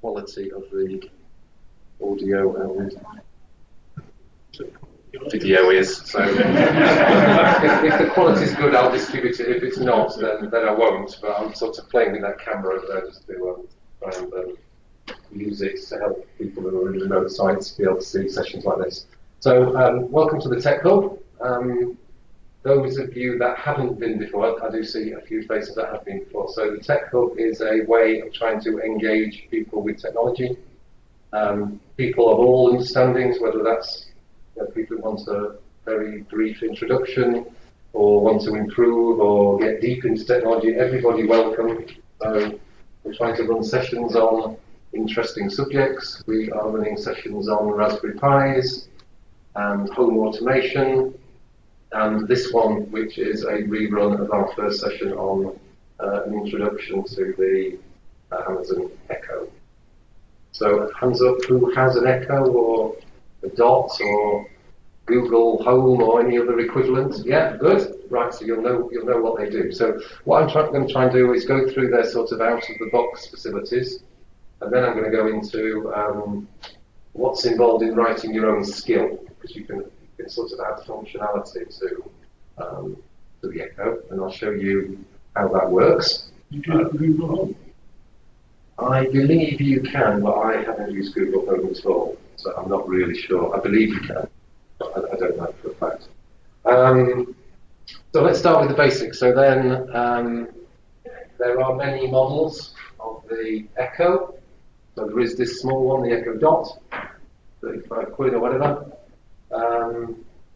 quality of the audio and video is. So if the quality is good, I'll distribute it. If it's not, then I won't. But I'm sort of playing with that camera over there just to try and use it to help people who are in remote sites be able to see sessions like this. So welcome to the TechHub. Those of you that haven't been before, I do see a few faces that have been before. So the TechHub is a way of trying to engage people with technology. People of all understandings, whether that's people who want a very brief introduction or want to improve or get deep into technology, everybody welcome. So we're trying to run sessions on interesting subjects. We are running sessions on Raspberry Pis and home automation, and this one, which is a rerun of our first session on an introduction to the Amazon Echo. So hands up, who has an Echo or a Dot or Google Home or any other equivalent? Yeah, good. Right, so you'll know what they do. So what I'm going to try and do is go through their sort of out-of-the-box facilities, and then I'm going to go into what's involved in writing your own skill, because you can sort of add functionality to the Echo, and I'll show you how that works. You can Google Home. I believe you can, but I haven't used Google Home at all, so I'm not really sure. I believe you can, but I don't know for a fact. So let's start with the basics. So then there are many models of the Echo. So there is this small one, the Echo Dot, 35 quid or whatever.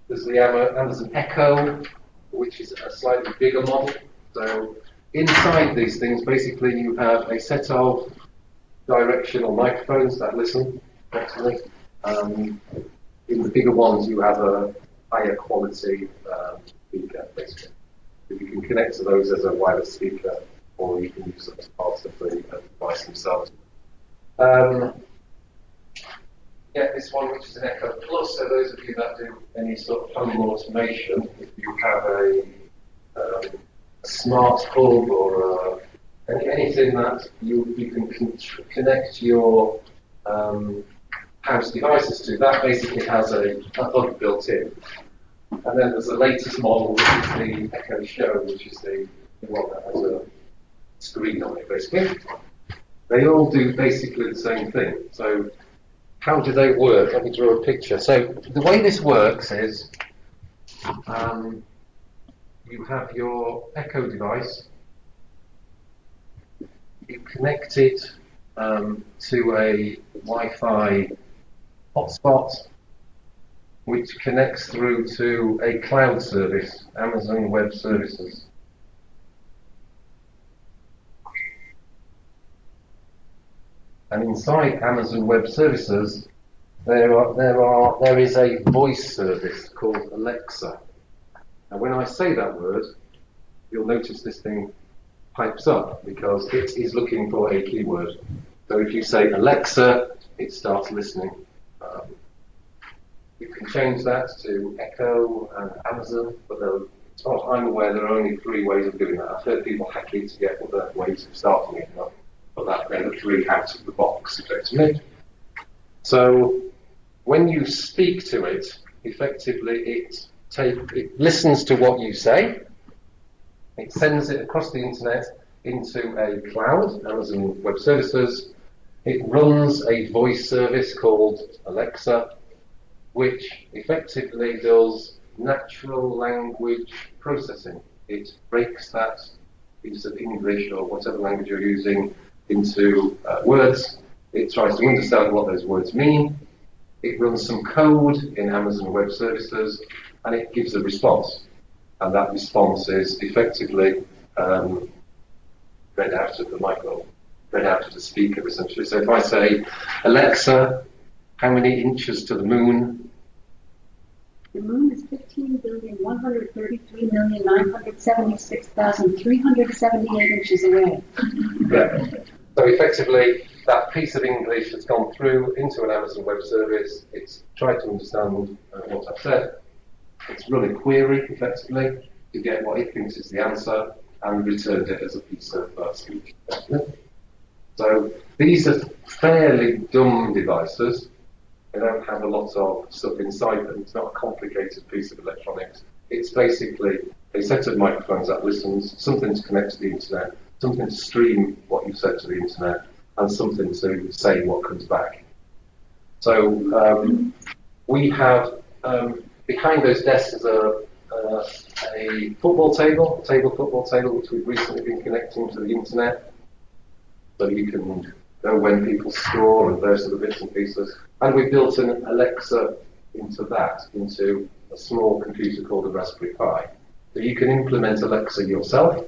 There's the Amazon Echo, which is a slightly bigger model. So inside these things, basically, you have a set of directional microphones that listen, actually. In the bigger ones, you have a higher quality speaker, basically. So you can connect to those as a wireless speaker, or you can use them as part of the device themselves. Yeah, this one, which is an Echo Plus, so those of you that do any sort of home automation, if you have a smart hub or anything that you can connect your house devices to, that basically has a hub built in. And then there's the latest model, which is the Echo Show, which is the one that has a screen on it, basically. They all do basically the same thing. So how do they work? Let me draw a picture. So the way this works is you have your Echo device, you connect it to a Wi-Fi hotspot, which connects through to a cloud service, Amazon Web Services. And inside Amazon Web Services, there is a voice service called Alexa. And when I say that word, you'll notice this thing pipes up because it is looking for a keyword. So if you say Alexa, it starts listening. You can change that to Echo and Amazon, but as far as I'm aware, there are only 3 ways of doing that. I've heard people hack it to get other ways of starting it, but they're the 3 out of the box, effectively. So when you speak to it, effectively it listens to what you say, it sends it across the internet into a cloud, Amazon Web Services. It runs a voice service called Alexa, which effectively does natural language processing. It breaks that piece of English or whatever language you're using into words. It tries to understand what those words mean. It runs some code in Amazon Web Services, and it gives a response. And that response is effectively read out of the microphone, read out of the speaker, essentially. So if I say, Alexa, how many inches to the moon? The moon is 15,133,976,378 inches away. Yeah. So effectively, that piece of English has gone through into an Amazon Web Service. It's tried to understand what I've said. It's run a query, effectively, to get what it thinks is the answer, and returned it as a piece of speech. So these are fairly dumb devices. They don't have a lot of stuff inside them. It's not a complicated piece of electronics. It's basically a set of microphones that listens, something to connect to the internet, something to stream what you've said to the internet, and something to say what comes back. So we have behind those desks is a football table, football table, which we've recently been connecting to the internet, so you can know when people score and various other bits and pieces. And we've built an Alexa into that, into a small computer called a Raspberry Pi. So you can implement Alexa yourself,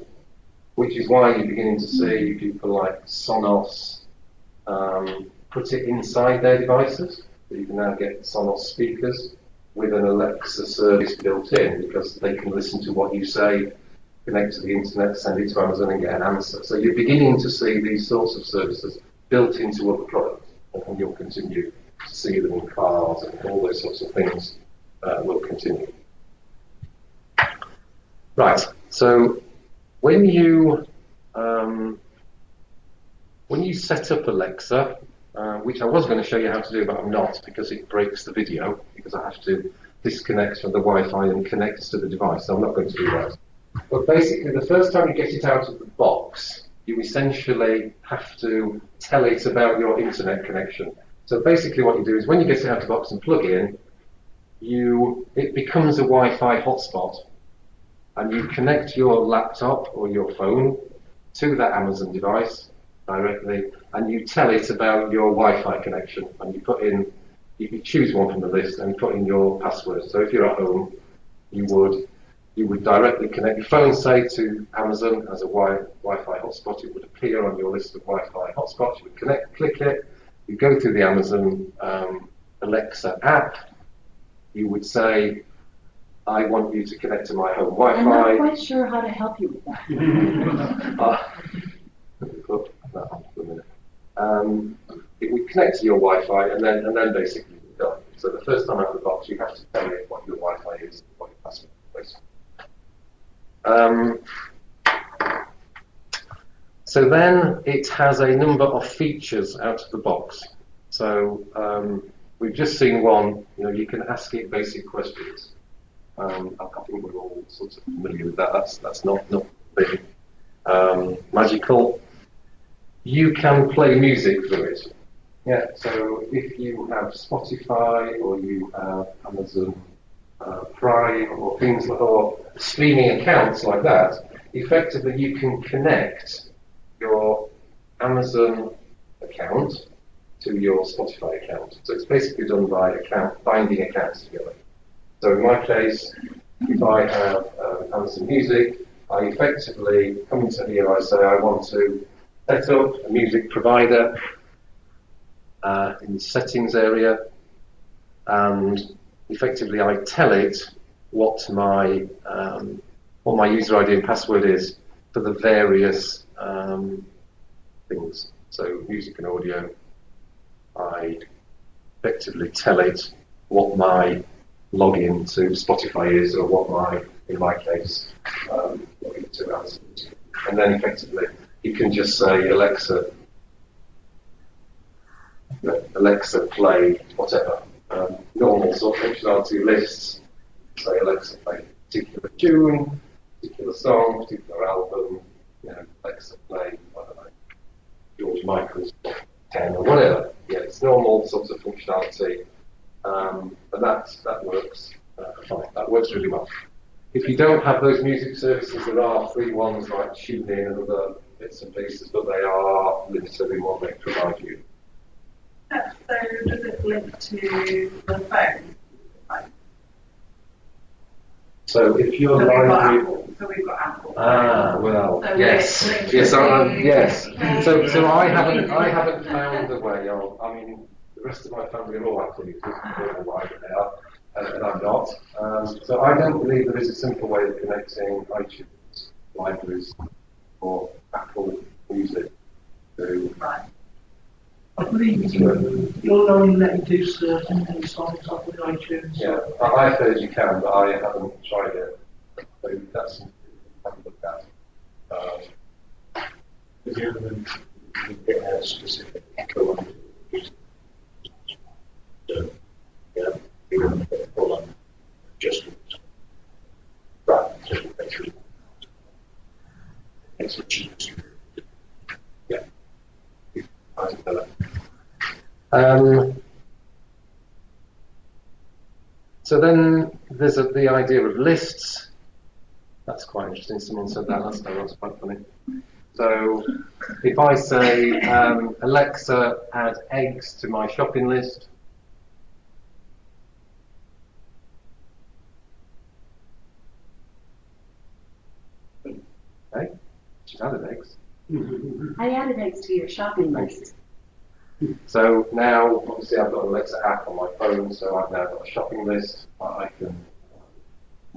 which is why you're beginning to see people like Sonos put it inside their devices. So you can now get Sonos speakers with an Alexa service built in, because they can listen to what you say, connect to the internet, send it to Amazon and get an answer. So you're beginning to see these sorts of services built into other products, and you'll continue to see them in cars and all those sorts of things will continue. Right, so when you set up Alexa, which I was going to show you how to do, but I'm not, because it breaks the video, because I have to disconnect from the Wi-Fi and connect to the device, so I'm not going to do that. But basically, the first time you get it out of the box, you essentially have to tell it about your internet connection. So basically what you do is, when you get it out of the box and plug in, it becomes a Wi-Fi hotspot, and you connect your laptop or your phone to that Amazon device directly, and you tell it about your Wi-Fi connection, and you choose one from the list and you put in your password. So if you're at home, you would directly connect your phone, say, to Amazon as a Wi-Fi hotspot. It would appear on your list of Wi-Fi hotspots. You would connect, click it, you go through the Amazon Alexa app, you would say, I want you to connect to my home Wi-Fi. I'm not quite sure how to help you with that. Put that on for a minute. It would connect to your Wi-Fi, and then basically you're done. So the first time out of the box, you have to tell it what your Wi-Fi is, what your password is. So then it has a number of features out of the box. So we've just seen one. You can ask it basic questions. I think we're all sort of familiar with that. That's not big magical. You can play music through it. Yeah. So if you have Spotify or you have Amazon Prime or things or streaming accounts like that, effectively you can connect your Amazon account to your Spotify account. So it's basically done by binding accounts together. So in my case, if I have Amazon Music, I effectively come into here, I say I want to set up a music provider in the settings area, and effectively I tell it what my user ID and password is for the various things. So music and audio, I effectively tell it what my login to Spotify is, or what in my case, login to Amazon. And then effectively you can just say, Alexa play whatever. Normal sort of functionality lists. Say Alexa play a particular tune, particular song, particular album. Alexa play, I don't know, George Michael's top 10 or whatever. Yeah, it's normal sort of functionality, and that works fine. That works really well. If you don't have those music services, there are free ones like TuneIn and other bits and pieces, but they are limited in what they provide you. So does it link to the phone? So if you're So we've got Apple. Well, So yes, yes. So I haven't found a way of. I mean, the rest of my family are all Apple users. I don't know why they are, and I'm not. So I don't believe there is a simple way of connecting iTunes libraries or Apple Music to. Right. I believe you'll only let you do certain songs off with iTunes. Yeah, I've heard you can, but I haven't tried it. So that's something I haven't looked at. If you get a specific echo on it. caterpillar. So then there's the idea of lists. That's quite interesting. Someone said that last time. That's quite funny. So if I say, Alexa, add eggs to my shopping list. Okay, she's added eggs. I added eggs to your shopping list. So now, obviously, I've got an Alexa app on my phone, so I've now got a shopping list. I can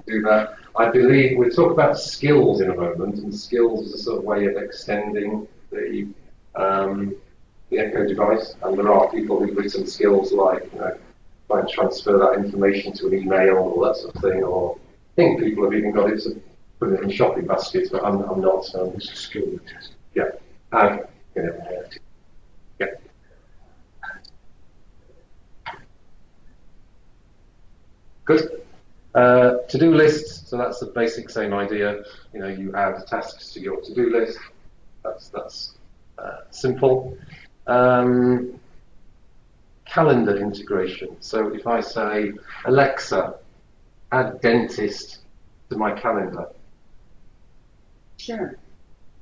do that. I believe we'll talk about skills in a moment, and skills is a sort of way of extending the Echo device. And there are people who've written skills like, try and transfer that information to an email or that sort of thing. Or I think people have even got it to put it in shopping baskets, but I'm not. So it's a skill test. Yeah. Yeah. Good. To-do lists, so that's the basic same idea. You add tasks to your to-do list. That's simple. Calendar integration. So if I say, Alexa, add dentist to my calendar. Sure.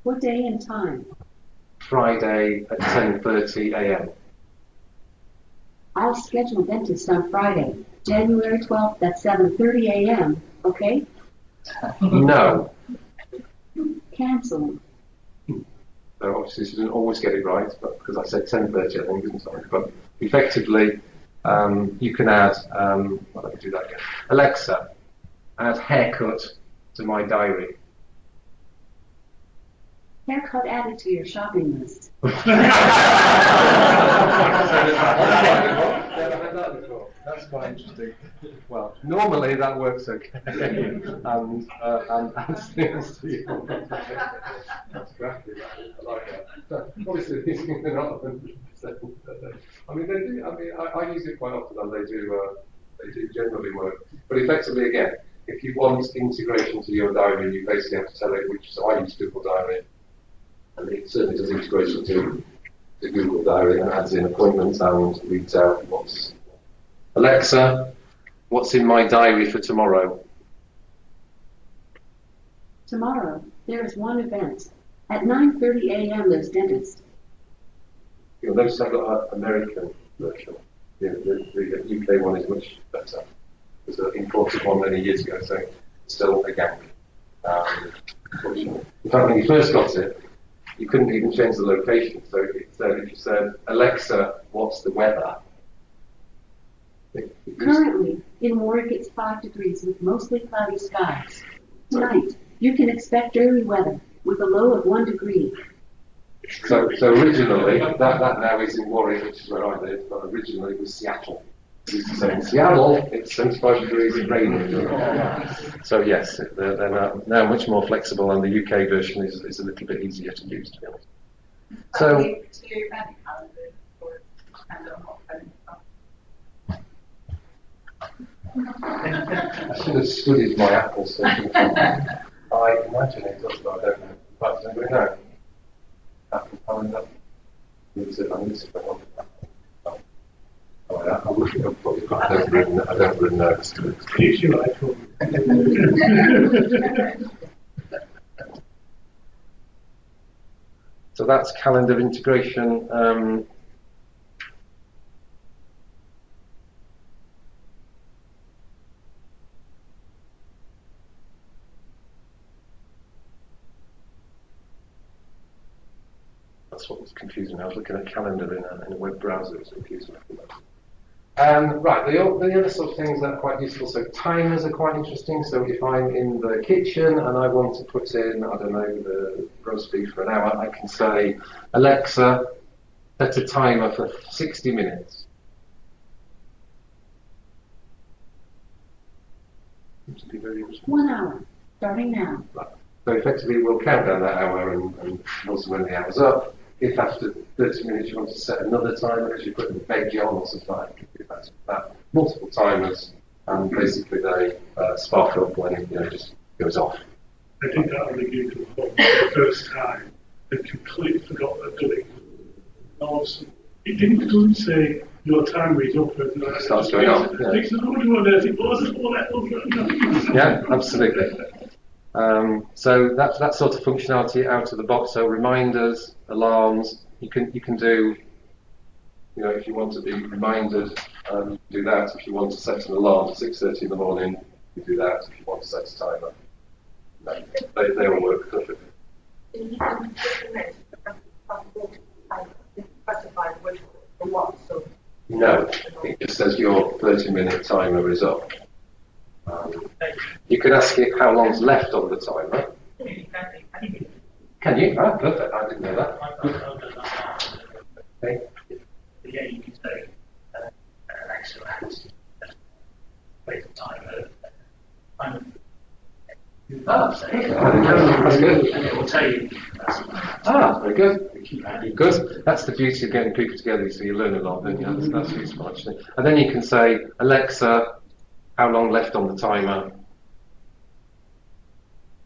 What day and time? Friday at 10:30 a.m. I'll schedule dentist on Friday, January 12th at 7:30 a.m., okay? No. Cancel. So obviously she didn't always get it right, but because I said 10:30, I think, didn't I? But effectively, you can add, let me do that again. Alexa, add haircut to my diary. Haircut added to your shopping list. Never had that before. That's quite interesting. Well, normally that works okay, and things to you. That's crafty. I like that. Obviously, these things are not 100%. I mean, they do. I mean, I use it quite often, and they do generally work. But effectively, again, if you want integration to your diary, you basically have to tell it which. So I use Google Diary. And it certainly does integration to the Google Diary and adds in appointments and reads out what's Alexa, what's in my diary for tomorrow? Tomorrow, there is one event. At 9:30 a.m., there's dentist. You'll notice I've got an American version. The UK one is much better. It was an imported one many years ago, so still a gang. In fact, when you first got it, you couldn't even change the location. So it said, if you said, Alexa, what's the weather? Currently, in Warwick, it's 5 degrees with mostly cloudy skies. Tonight, you can expect early weather with a low of 1 degree. So originally, that now is in Warwick, which is where I live, but originally it was Seattle. We used to say in Seattle, it's 75 degrees and raining. So yes, they're now much more flexible, and the UK version is a little bit easier to use, to be honest. So, I should have studied my Apple search. I imagine it does, but I don't know. But does anybody know? Apple Calendar? I need to put on that. I'm looking up what you've got. I don't really know. Use your iPhone. So that's calendar integration. That's what was confusing. I was looking at calendar in a web browser. It was confusing. Right, the other sort of things that are quite useful, so timers are quite interesting. So if I'm in the kitchen and I want to put in, I don't know, the roast beef for an hour, I can say, Alexa, set a timer for 60 minutes. Seems to be very useful. 1 hour, starting now. Right. So effectively we'll count down that hour and also when the hour's up. If after 30 minutes you want to set another timer because you're putting the veg on or something like that, multiple timers, and basically they spark up when it just goes off. I did that on the Google Home for the first time and completely forgot I'd done it. Also, it doesn't say your time is up. Starts going on. Yeah, absolutely. So that sort of functionality out of the box. So reminders, alarms. You can do. You know, if you want to be reminded, you can do that. If you want to set an alarm at 6:30 in the morning, you can do that. If you want to set a timer, they all work perfectly. No, it just says your 30-minute timer is up. You can ask it how long's left on the timer. Can you? Ah, perfect. I didn't know that. Okay. Yeah, you can say Alexa has place the timer. That's good. And it will tell you. Very good. Good. That's the beauty of getting people together, so you learn a lot, don't you? That's useful, actually. And then you can say, Alexa, how long left on the timer?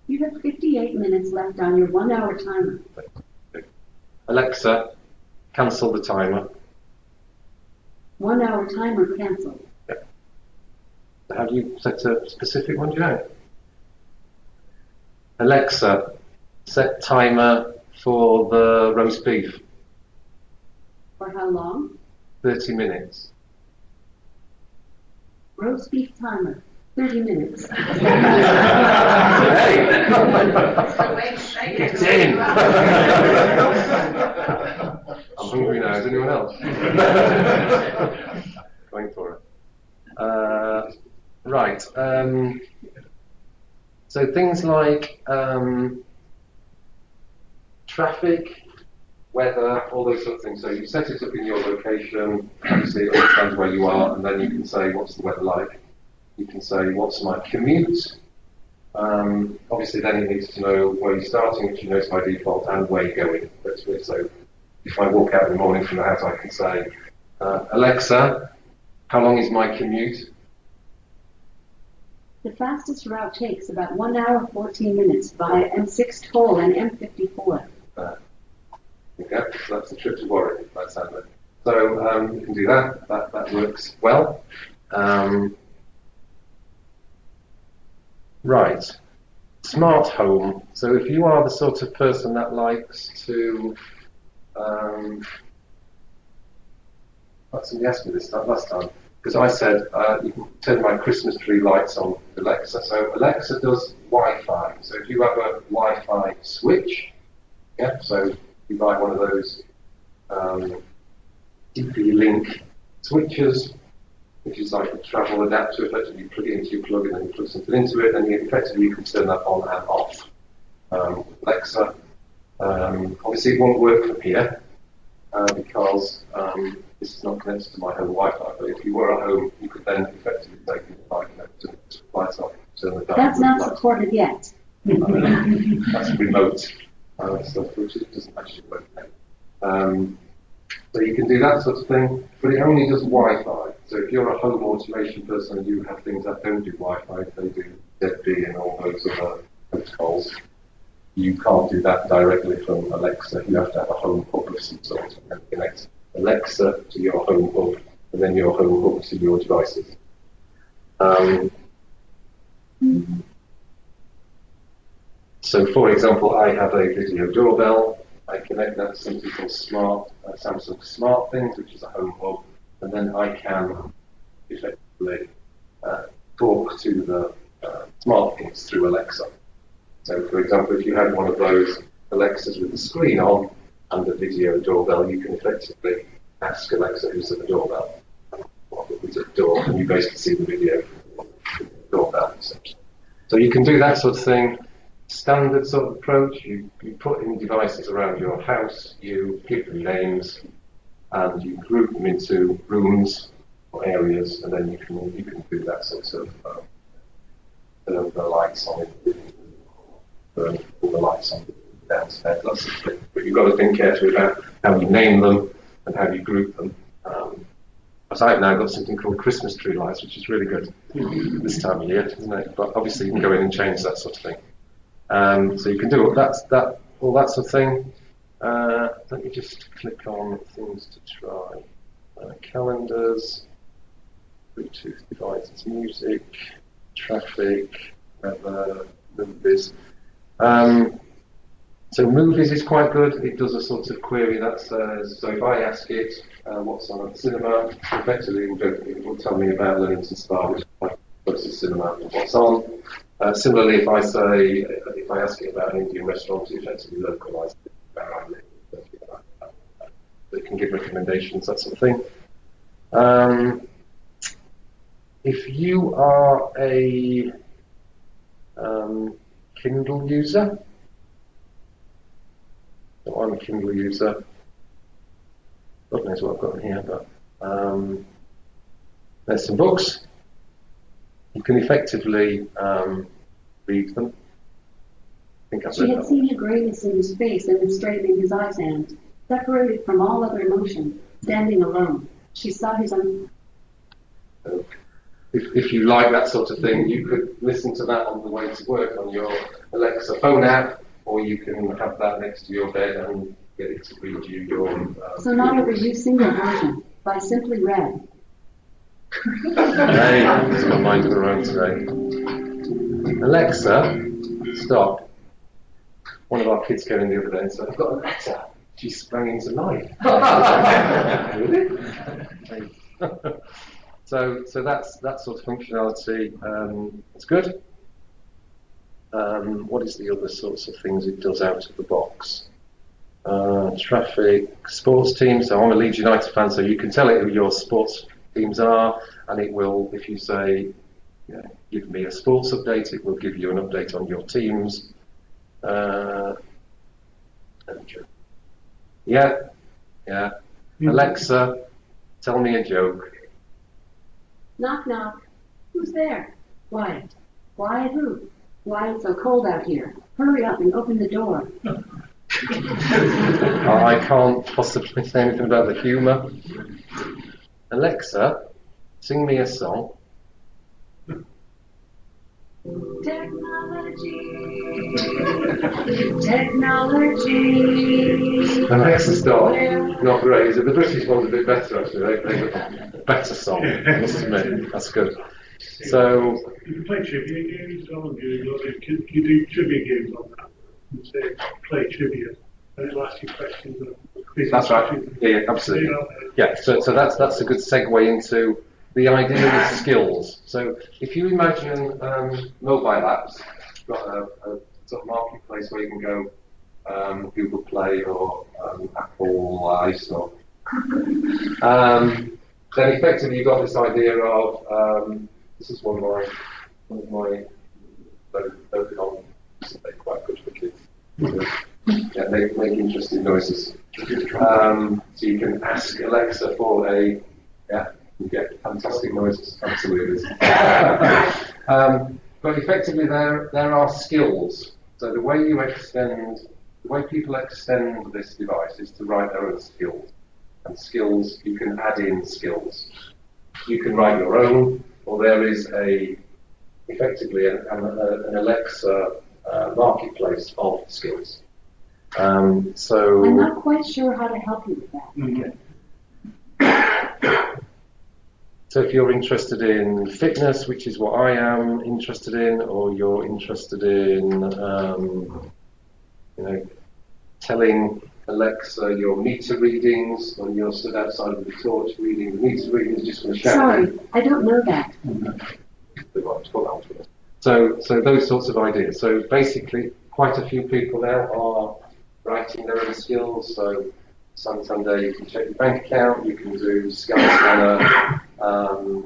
You have 58 minutes left on your 1-hour timer. Alexa, cancel the timer. 1-hour timer cancelled. Yep. How do you set a specific one, do you know? Alexa, set timer for the roast beef. For how long? 30 minutes. Roast beef timer, 30 minutes. Hey! Get in! I'm hungry now. Is anyone else? Going for it. Right. So things like traffic, weather, all those sort of things. So you set it up in your location, obviously it understands where you are, and then you can say, what's the weather like? You can say, what's my commute? Obviously then it needs to know where you're starting, which you know by default, and where you're going. So if I walk out in the morning from the house, I can say, Alexa, how long is my commute? The fastest route takes about 1 hour 14 minutes via M6 toll and M54. Okay, so that's the trip to Warwick, that's it. So you can do that. That works well. Right, smart home. So if you are the sort of person that likes to, somebody asked me this last time, because I said you can turn my Christmas tree lights on with Alexa. So Alexa does Wi-Fi. So if you have a Wi-Fi switch, yeah, so you buy one of those DP-Link switches, which is like a travel adapter. Effectively, you plug it into your plug and then you plug something into it, and effectively you can turn that on and off. Alexa, obviously it won't work from here because this is not connected to my home Wi-Fi. But if you were at home, you could then effectively take it by connecting the lights off, turn the dark. That's not supported yet. That's remote stuff, which it doesn't actually work. So you can do that sort of thing, but it only does Wi-Fi. So if you're a home automation person and you have things that don't do Wi-Fi, they do ZB and all those other protocols, you can't do that directly from Alexa. You have to have a home hub of some sort and connect Alexa to your home hub, and then your home hub to your devices. So, for example, I have a video doorbell. I connect that to something called Samsung Smart Things, which is a home hub, and then I can effectively talk to the smart things through Alexa. So, for example, if you had one of those Alexas with the screen on and the video doorbell, you can effectively ask Alexa who's at the doorbell, or who's at the door, and you basically see the video doorbell. So you can do that sort of thing. Standard sort of approach. You put in devices around your house, you give them names, and you group them into rooms or areas, and then you can do that sort of turn the lights on it, turn all the lights on downstairs. That's the thing. But you've got to think carefully about how you name them and how you group them. Because I've now got something called Christmas tree lights, which is really good this time of year, isn't it? But obviously you can go in and change that sort of thing. So you can do all that sort of thing. Let me just click on things to try. Calendars, Bluetooth devices, music, traffic, weather, movies. So movies is quite good. It does a sort of query that says, so if I ask it what's on at the cinema, effectively it will tell me about Leamington Spa, which is my closest cinema, and what's on. Similarly, if I ask it about an Indian restaurant, it effectively localises it where I live. It can give recommendations, that sort of thing. If you are a Kindle user, so I'm a Kindle user. God knows what I've got in here, but there's some books. You can effectively read them. I think I've She read had that. seen a grayness in his face and the straightening his eyes, and, separated from all other emotion, standing alone, she saw his own. If you like that sort of thing, you could listen to that on the way to work on your Alexa phone app, or you can have that next to your bed and get it to read you your. So not overusing the version, by simply read. Hey, it's got mind of her own today. Alexa, stop. One of our kids came in the other day and said, I've got a letter. She sprang into life. Really? So that's that sort of functionality. It's good. What is the other sorts of things it does out of the box? Traffic, sports teams. So I'm a Leeds United fan, so you can tell it who your sports teams are, and it will, if you say, give me a sports update, it will give you an update on your teams. Yeah. Alexa, tell me a joke. Knock, knock. Who's there? Quiet. Quiet who? Why, it's so cold out here. Hurry up and open the door. I can't possibly say anything about the humour. Alexa, sing me a song. Technology. Technology. Alexa, stop. Not great. The British one's a bit better, actually. They've got a better song, I must admit. That's good. So, You can play trivia games on Google. You do trivia games on that. You say play trivia, and it'll ask you questions. that's right. Yeah, absolutely. Yeah, so that's a good segue into the idea of skills. So if you imagine mobile apps, you've got a sort of marketplace where you can go Google Play or Apple Ice or then effectively you've got this idea of this is one of my on quite good for kids. Yeah, make interesting noises. So you can ask Alexa for you get fantastic noises, absolutely. But effectively there are skills. So the way people extend this device is to write their own skills. And skills, you can add in skills. You can write your own, or there is effectively an Alexa marketplace of skills. So I'm not quite sure how to help you with that. Okay. So if you're interested in fitness, which is what I am interested in, or you're interested in, telling Alexa your meter readings when you're stood outside of the torch reading the meter readings, just going to shout. Sorry, I don't know that. So those sorts of ideas. So basically, quite a few people now are writing their own skills. So Santander, you can check your bank account, you can do Skyscanner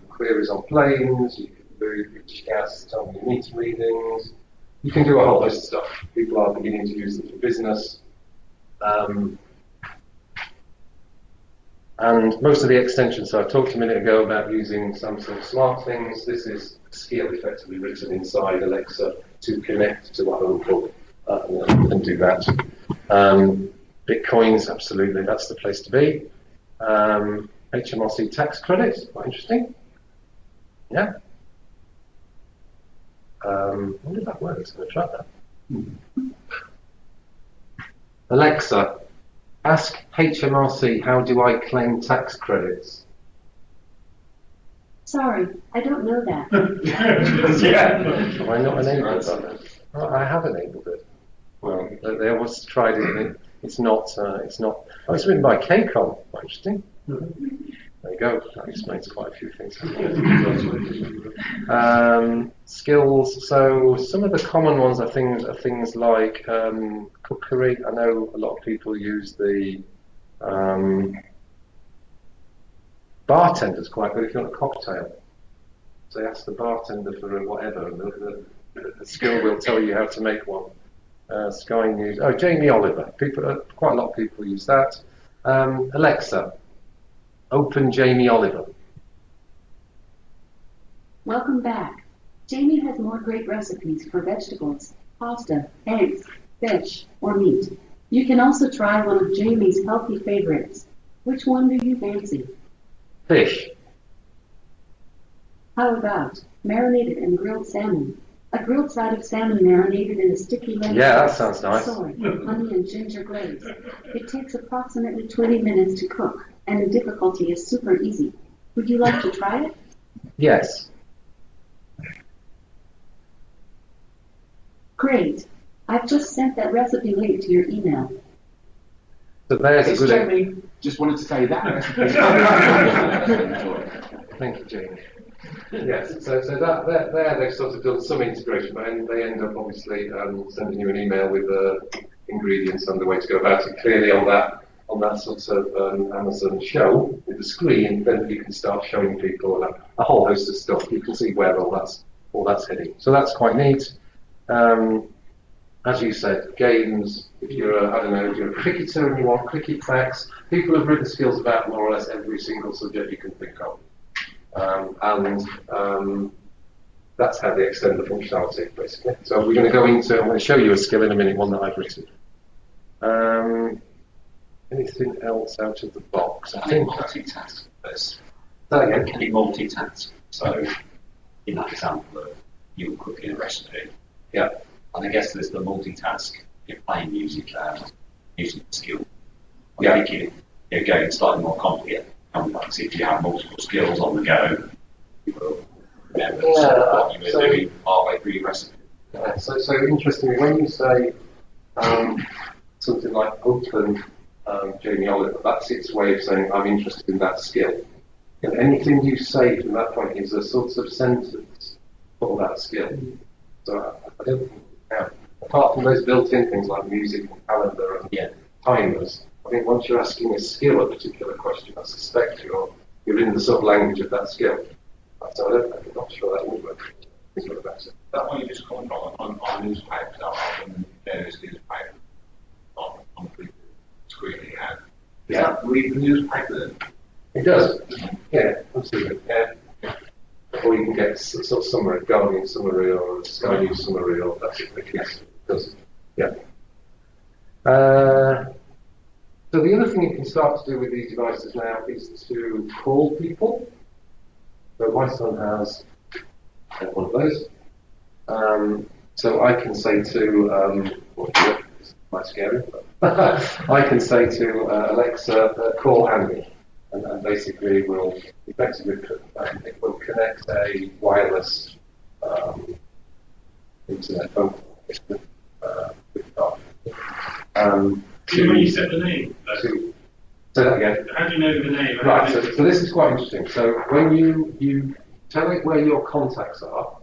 queries on planes, you can do British Gas, tell me your meter readings. You can do a whole host of stuff. People are beginning to use them for business. And most of the extensions, so I talked a minute ago about using Samsung Smart Things. This is a skill effectively written inside Alexa to connect to a home hub and do that. Bitcoins, absolutely, that's the place to be. HMRC tax credits, quite interesting. Yeah. I wonder if that works. I'm going to try that. Alexa, Ask HMRC, how do I claim tax credits? Sorry, I don't know that. Have I not enabled that? Oh, I have enabled it. Well, they always tried it, and it's not. Oh, it's written by KCOM. Quite interesting. There you go. That explains quite a few things. Skills. So some of the common ones are things like cookery. I know a lot of people use the bartender's quite good if you want a cocktail. So you ask the bartender for whatever, and the skill will tell you how to make one. Sky News. Oh, Jamie Oliver. Quite a lot of people use that. Alexa, open Jamie Oliver. Welcome back. Jamie has more great recipes for vegetables, pasta, eggs, fish, or meat. You can also try one of Jamie's healthy favorites. Which one do you fancy? Fish. How about marinated and grilled salmon? A grilled side of salmon marinated in a sticky lemon Yeah, that sounds nice. soy, honey, and ginger glaze. It takes approximately 20 minutes to cook, and the difficulty is super easy. Would you like to try it? Yes. Great. I've just sent that recipe link to your email. So there's a It's good. Jamie. Just wanted to say that. Thank you, Jamie. Yes, so that there they've sort of done some integration, but they end up obviously sending you an email with the ingredients and the way to go about it. Clearly on that sort of Amazon show with the screen, then you can start showing people a whole host of stuff. You can see where all that's heading. So that's quite neat. As you said, games. If you're if you're a cricketer and you want cricket facts, people have written skills about more or less every single subject you can think of. That's how they extend the functionality, basically. So we're going to go into, I'm going to show you a skill in a minute, one that I've written. Anything else out of the box? I think multitask first. that again. Can you multitask? So, in that example of you cooking a recipe, Yeah. and I guess there's the multitask, you're playing music, music skill. Yeah. I'm thinking, going slightly more complicated. Complex. If you have multiple skills on the go, you will remember what you were doing halfway through your recipe. So interestingly, when you say something like open Jamie Oliver, that's its way of saying I'm interested in that skill. And anything you say from that point is a sort of sentence for that skill. So I don't think, apart from those built-in things like music and calendar and timers, I think once you're asking a skill a particular question, I suspect you're in the sub-language of that skill. So I'm not sure that would work. That one you just come from on newspapers, on various newspapers, on the screen you have. Does that read the newspaper then? It does. Yeah, absolutely. Yeah. Or you can get sort of summary, Guardian summary or Sky News summary or that sort of thing. Yes, it does. Yeah. So the other thing you can start to do with these devices now is to call people. So my son has one of those. So I can say to, it's quite scary, but I can say to Alexa, call Andy, and basically will effectively it will connect a wireless internet phone with God. When you set the name, Say that again. how do you know the name? Right, so this is quite interesting. So when you tell it where your contacts are,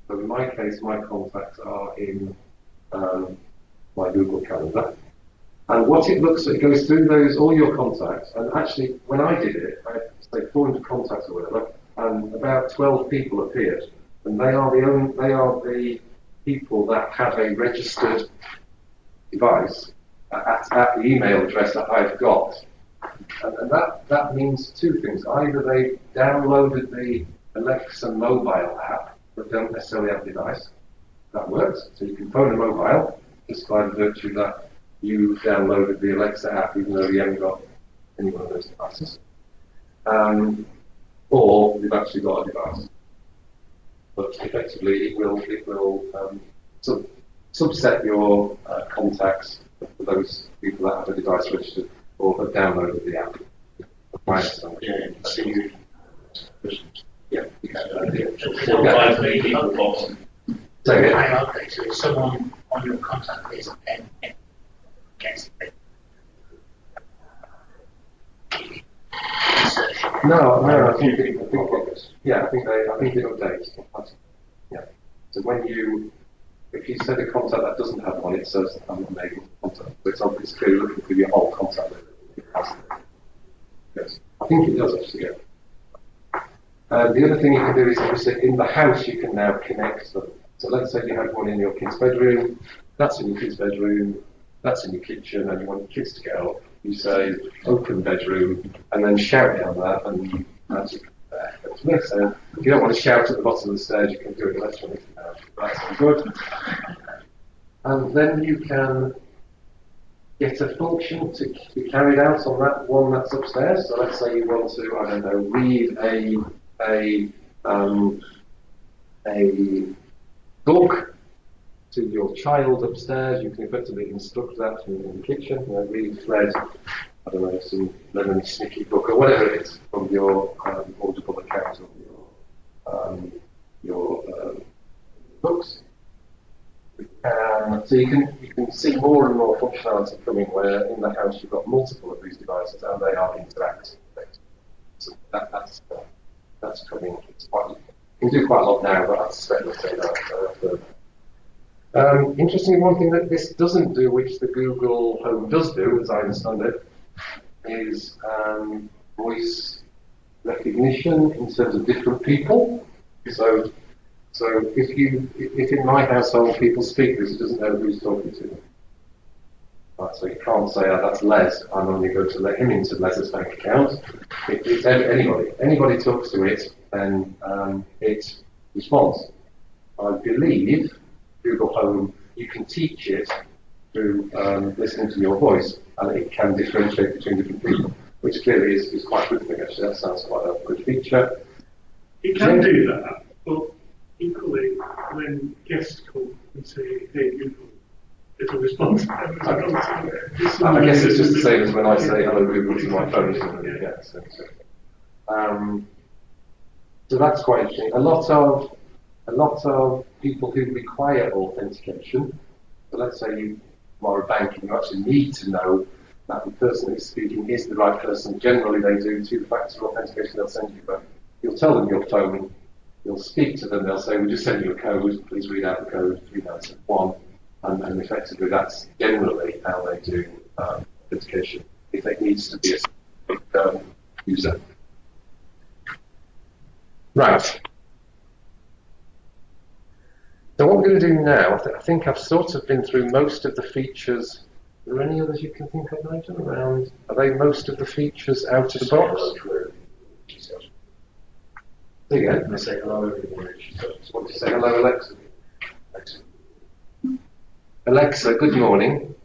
so in my case, my contacts are in my Google Calendar, and what it looks at, it goes through all your contacts, and actually, when I did it, I had, say, 400 contacts or whatever, and about 12 people appeared, and they are the people that have a registered device at the email address that I've got. And that means two things. Either they downloaded the Alexa mobile app, but don't necessarily have a device. That works. So you can phone a mobile just by the virtue that you downloaded the Alexa app, even though you haven't got any one of those devices. Or you've actually got a device. But effectively, it will subset your contacts for those people that have a device registered. or have downloaded the app. My understanding. Yeah, so you, Yeah. So Say it. okay, so if someone on your contact list and gets it. No, I think it updates. Yeah. So when if you set a contact that doesn't have one, it says I'm not able to contact. So it's obviously clearly looking for your whole contact list. Yes. I think it does actually, yeah. The other thing you can do is obviously in the house you can now connect them. So let's say you have one in your kid's bedroom, that's in your kid's bedroom, that's in your kitchen, and you want your kids to get up. You say open bedroom, and then shout down that, and you magic there. So if you don't want to shout at the bottom of the stairs, you can do it electronically now. That's good. And then you can get a function to be carried out on that one that's upstairs. So let's say you want to, I don't know, read a book to your child upstairs. You can effectively instruct that in the kitchen. You know, read Fred, I don't know, some lemon snicky book or whatever it is from your Audible account or your books. So you can see more and more functionality coming where in the house you've got multiple of these devices and they are interacting. So that's coming. You can do quite a lot now, but I suspect we'll say that further. Interestingly, one thing that this doesn't do, which the Google Home does do, as I understand it, is voice recognition in terms of different people. So if in my household people speak this, it doesn't know who's talking to them. Right, so you can't say, oh, that's Les, I'm only going to let him into Les's bank account. It's anybody. Anybody talks to it, then it responds. I believe Google Home, you can teach it through listening to your voice, and it can differentiate between different people, which clearly is quite a good thing, actually. That sounds quite a good feature. It can do that, but equally, when guests come and say, hey, Google, it'll respond. I guess it's just the same as when I say hello Google to my phone. Yeah, so that's quite interesting. A lot of people who require authentication, so let's say you are a bank and you actually need to know that the person who's speaking is the right person. Generally they do two-factor authentication, they'll send you, but you'll tell them your phone, you'll speak to them, they'll say, we'll just send you a code, please read out the code 3971. And effectively, that's generally how they do authentication. If it needs to be a specific user. Right. So what we're going to do now, I think I've sort of been through most of the features. Are there any others you can think of, Nigel, around? Are they most of the features out of the box? There you go. I say hello everyone. What do you say? Hello, Alexa. Alexa, good morning.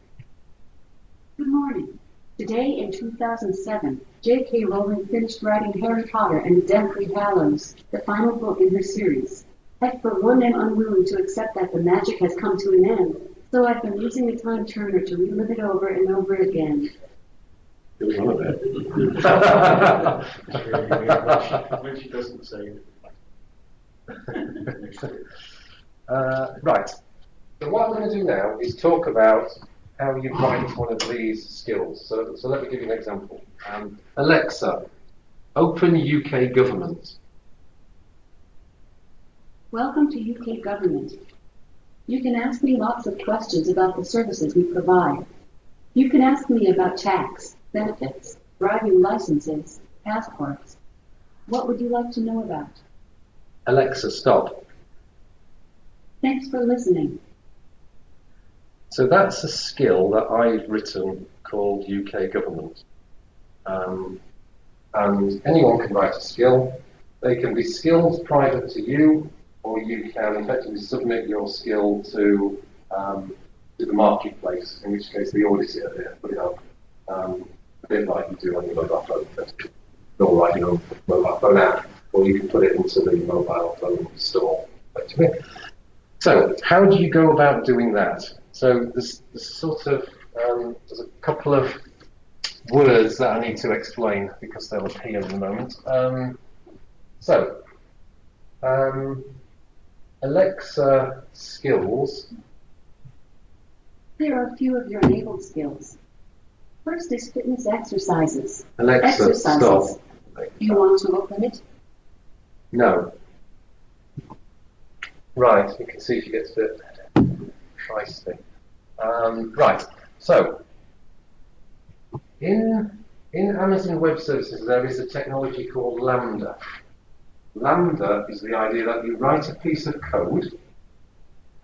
Good morning. Today in 2007, J.K. Rowling finished writing Harry Potter and the Deathly Hallows, the final book in her series. Yet for one, I'm unwilling to accept that the magic has come to an end, so I've been using the time turner to relive it over and over again. When she doesn't say it. Right. So what I'm going to do now is talk about how you write one of these skills. So let me give you an example. Alexa, open UK government. Welcome to UK Government. You can ask me lots of questions about the services we provide. You can ask me about tax, benefits, driving licenses, passports. What would you like to know about? Alexa, stop. Thanks for listening. So that's a skill that I've written called UK Government. And anyone can write a skill. They can be skills private to you, or you can effectively submit your skill to the marketplace, in which case the auditor put it up, a bit like you do on your mobile phone. Or write your own mobile phone app, or you can put it into the mobile phone store, effectively. So how do you go about doing that? So there's a couple of words that I need to explain because they'll appear in a moment. Alexa skills. Here are a few of your enabled skills. First is fitness exercises. Alexa, stop. Do you want to open it? No. Right, you can see she gets a bit feisty. Right, so in Amazon Web Services there is a technology called Lambda. Lambda is the idea that you write a piece of code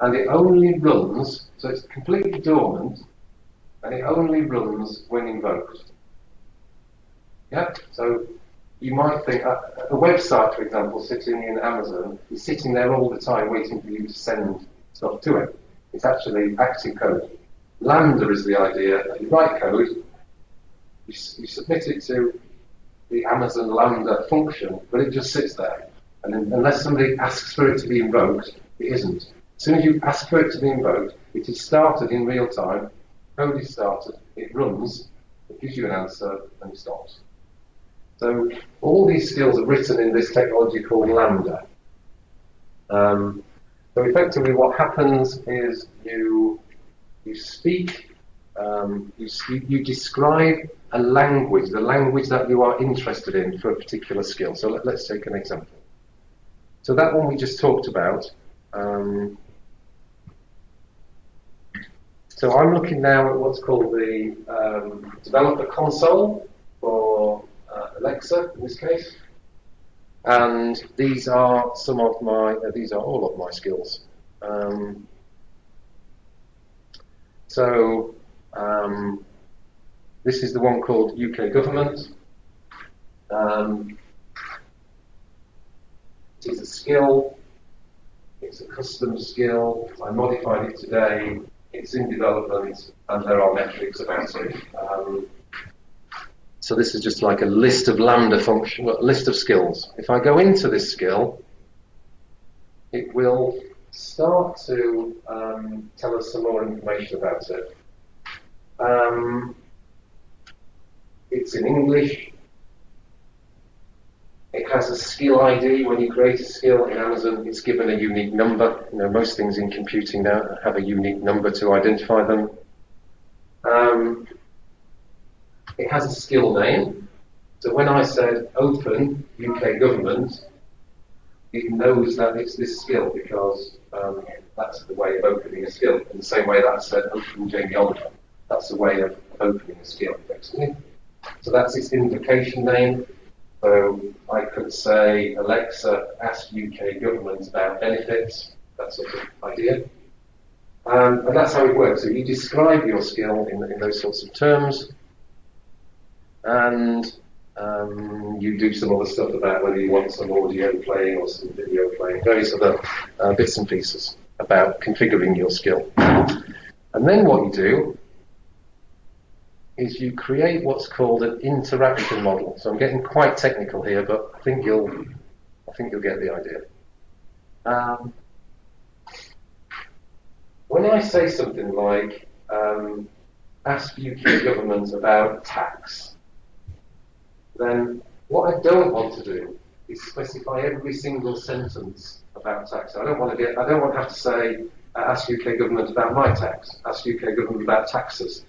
and it only runs, so it's completely dormant, and it only runs when invoked. Yeah, so you might think a website, for example, sitting in Amazon is sitting there all the time waiting for you to send stuff to it. It's actually active code. Lambda is the idea that you write code, you submit it to the Amazon Lambda function, but it just sits there. And unless somebody asks for it to be invoked, it isn't. As soon as you ask for it to be invoked, it is started in real time, code is started, it runs, it gives you an answer, and it stops. So all these skills are written in this technology called Lambda. So effectively what happens is you speak, you describe a language, the language that you are interested in for a particular skill. So let's take an example. So that one we just talked about. So I'm looking now at what's called the developer console for Alexa in this case, and these are some of my, these are all of my skills. This is the one called UK government. It is a skill. It's a custom skill. I modified it today. It's in development, and there are metrics about it. So this is just like a list of Lambda function, a list of skills. If I go into this skill, it will start to tell us some more information about it. It's in English. It has a skill ID. When you create a skill in Amazon, it's given a unique number. You know, most things in computing now have a unique number to identify them. It has a skill name. So when I said open UK government, it knows that it's this skill because that's the way of opening a skill. In the same way that I said open Jamie Oliver, that's the way of opening a skill, effectively. So that's its invocation name. So I could say, Alexa, ask UK government about benefits, that sort of idea. And that's how it works. So you describe your skill in those sorts of terms, and you do some other stuff about whether you want some audio playing or some video playing, various other bits and pieces about configuring your skill. And then what you do is you create what's called an interaction model. So I'm getting quite technical here, but I think you'll get the idea. When I say something like ask UK government about tax, then what I don't want to do is specify every single sentence about tax. I don't want to have to say ask UK government about my tax, ask UK government about taxes,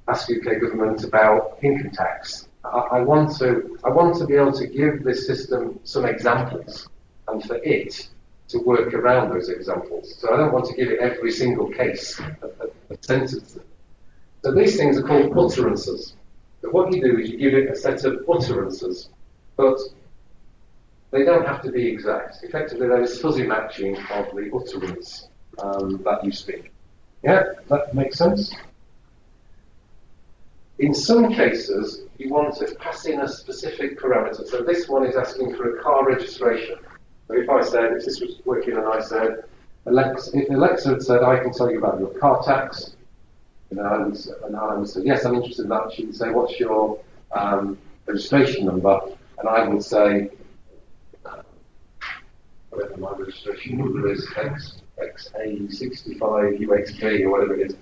ask UK government about income tax. I want to be able to give this system some examples, and for it to work around those examples. So I don't want to give it every single case of sentences. So these things are called utterances. So what you do is you give it a set of utterances, but they don't have to be exact. Effectively, there is fuzzy matching of the utterance that you speak. Yeah, that makes sense? In some cases, you want to pass in a specific parameter. So this one is asking for a car registration. So if this was working and I said, if Alexa had said, I can tell you about your car tax, and I would say, yes, I'm interested in that. She would say, what's your registration number? And I would say, whatever my registration number is, XA65UXB or whatever it is.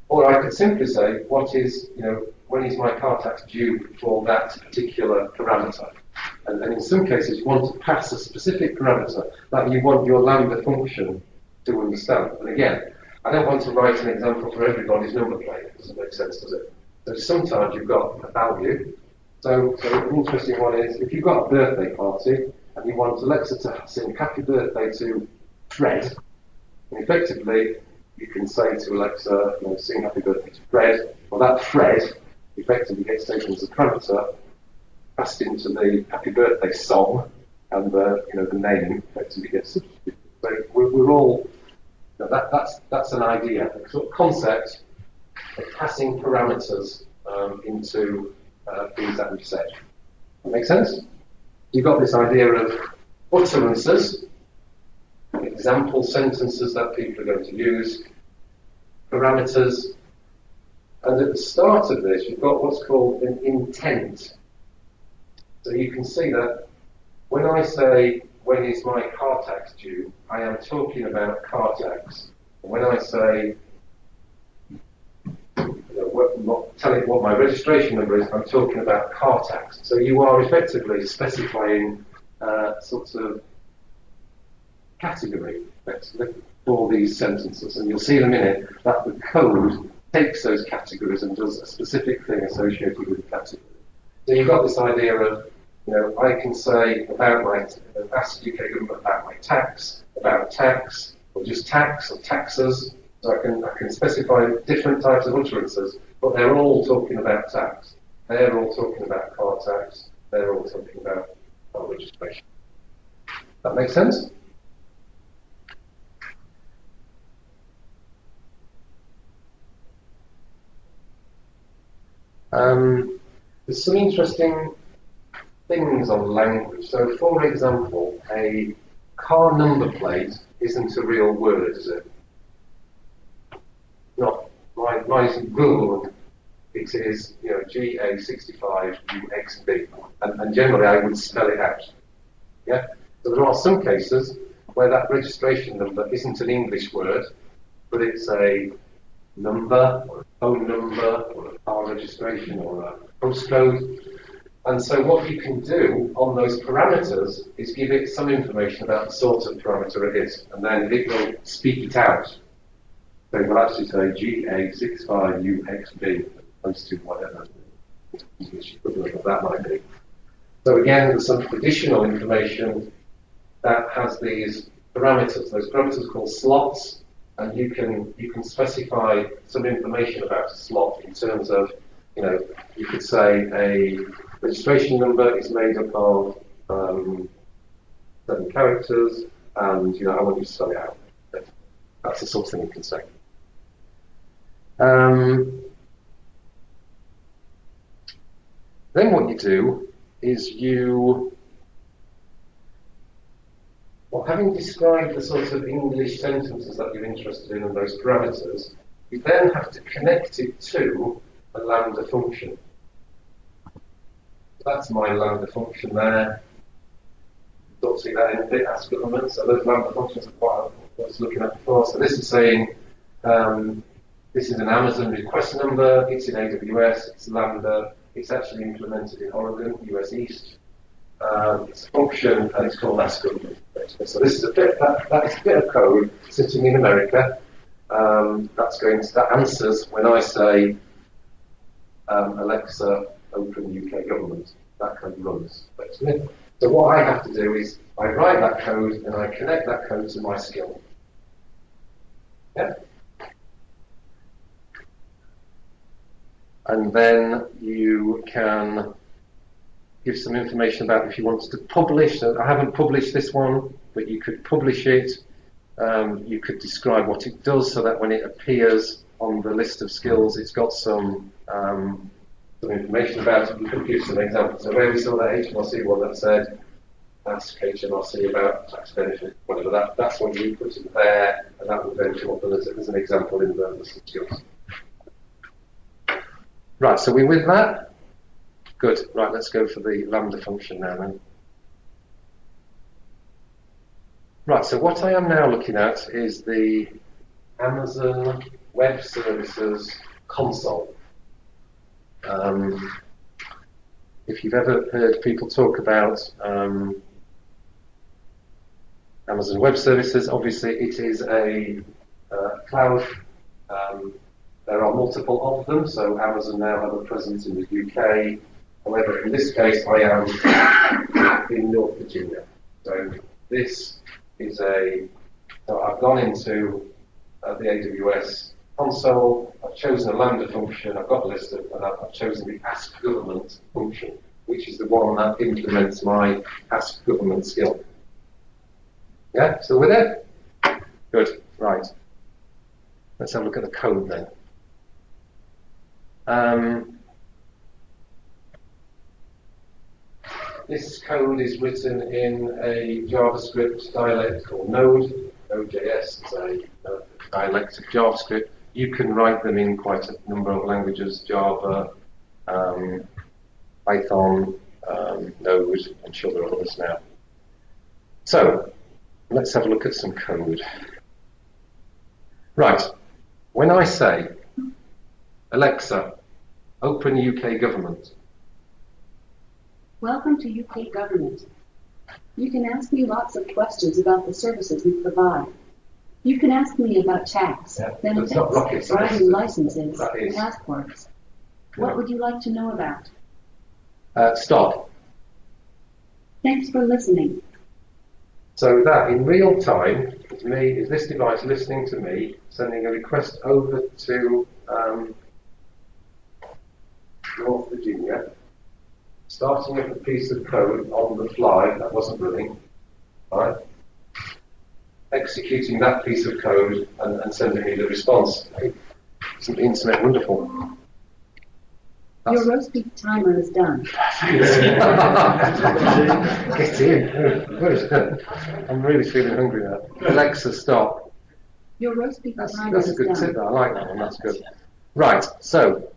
Or I could simply say, what is when is my car tax due for that particular parameter. And in some cases, you want to pass a specific parameter that you want your Lambda function to understand. And again, I don't want to write an example for everybody's number plate. It doesn't make sense, does it? So sometimes you've got a value. So an interesting one is, if you've got a birthday party and you want Alexa to sing happy birthday to Fred, and effectively you can say to Alexa, sing happy birthday to Fred. Well, that Fred effectively gets taken as a parameter, passed into the happy birthday song, and the name effectively gets substituted. So we're all, that's an idea, a sort of concept of passing parameters into things that we've said. That make sense? You've got this idea of utterances, example sentences that people are going to use, parameters, and at the start of this, you've got what's called an intent. So you can see that when I say, when is my car tax due, I am talking about car tax. And when I say, telling what my registration number is, I'm talking about car tax. So you are effectively specifying sorts of category for these sentences. And you'll see in a minute that the code takes those categories and does a specific thing associated with the category. So you've got this idea of, I can say about ask UK government about my tax, about tax, or just tax, or taxes. So I can specify different types of utterances, but they're all talking about tax. They're all talking about car tax. They're all talking about car registration. That makes sense? There's some interesting things on language. So, for example, a car number plate isn't a real word, is it? Not. Mine's in Google. It is, GA65UXB, and generally I would spell it out. Yeah. So there are some cases where that registration number isn't an English word, but it's a number, or a phone number, or a car registration, or a postcode. And so what you can do on those parameters is give it some information about the sort of parameter it is, and then it will speak it out. So it will actually say GA65UXB, as opposed to whatever English equivalent of that might be. So again, there's some additional information that has these parameters. Those parameters are called slots, and you can specify some information about a slot in terms of, you could say a registration number is made up of 7 characters, and I want you to spell it out. That's the sort of thing you can say. Then what you do is having described the sort of English sentences that you're interested in and those parameters, you then have to connect it to a Lambda function. That's my Lambda function there. Don't see that in bit ask government, so those Lambda functions are what I was looking at before. So this is saying, this is an Amazon request number, it's in AWS, it's Lambda, it's actually implemented in Oregon, US East. It's a function and it's called ask government. So this is a bit, that is a bit of code sitting in America. That answers when I say, Alexa, open UK government. That code runs. So what I have to do is I write that code and I connect that code to my skill. Yeah. And then you can give some information about if you wanted to publish. So I haven't published this one, but you could publish it. You could describe what it does so that when it appears on the list of skills, it's got some information about it. You could give some examples. So where we saw that HMRC one that said, ask HMRC about tax benefit, whatever, that's what you put in there, and that would then come up as an example in the list of skills. Right, so we're with that? Good. Right, let's go for the Lambda function now then. Right, so what I am now looking at is the Amazon Web Services console. If you've ever heard people talk about Amazon Web Services, obviously it is a cloud. There are multiple of them, so Amazon now have a presence in the UK. However, in this case, I am in North Virginia. So this is so I've gone into the AWS console, I've chosen a Lambda function, I've got a list of, and I've chosen the Ask Government function, which is the one that implements my Ask Government skill. Yeah, still with it? Good, right. Let's have a look at the code then. This code is written in a JavaScript dialect called Node. Node.js is a dialect of JavaScript. You can write them in quite a number of languages: Java, Python, Node. I'm sure there are others now. So let's have a look at some code. Right. When I say, Alexa, open UK government. Welcome to UK Government. You can ask me lots of questions about the services we provide. You can ask me about tax, benefits, driving licenses, and passports. What would you like to know about? Stop. Thanks for listening. So that in real time is this device listening to me, sending a request over to North Virginia, starting up a piece of code on the fly that wasn't running, right? Executing that piece of code and sending me the response. Isn't the internet wonderful? Your roast beef timer is done. Get in. I'm really feeling hungry now. Alexa, stop. Your roast beef timer That's a is good done. tip. I like that one. That's good. Right. So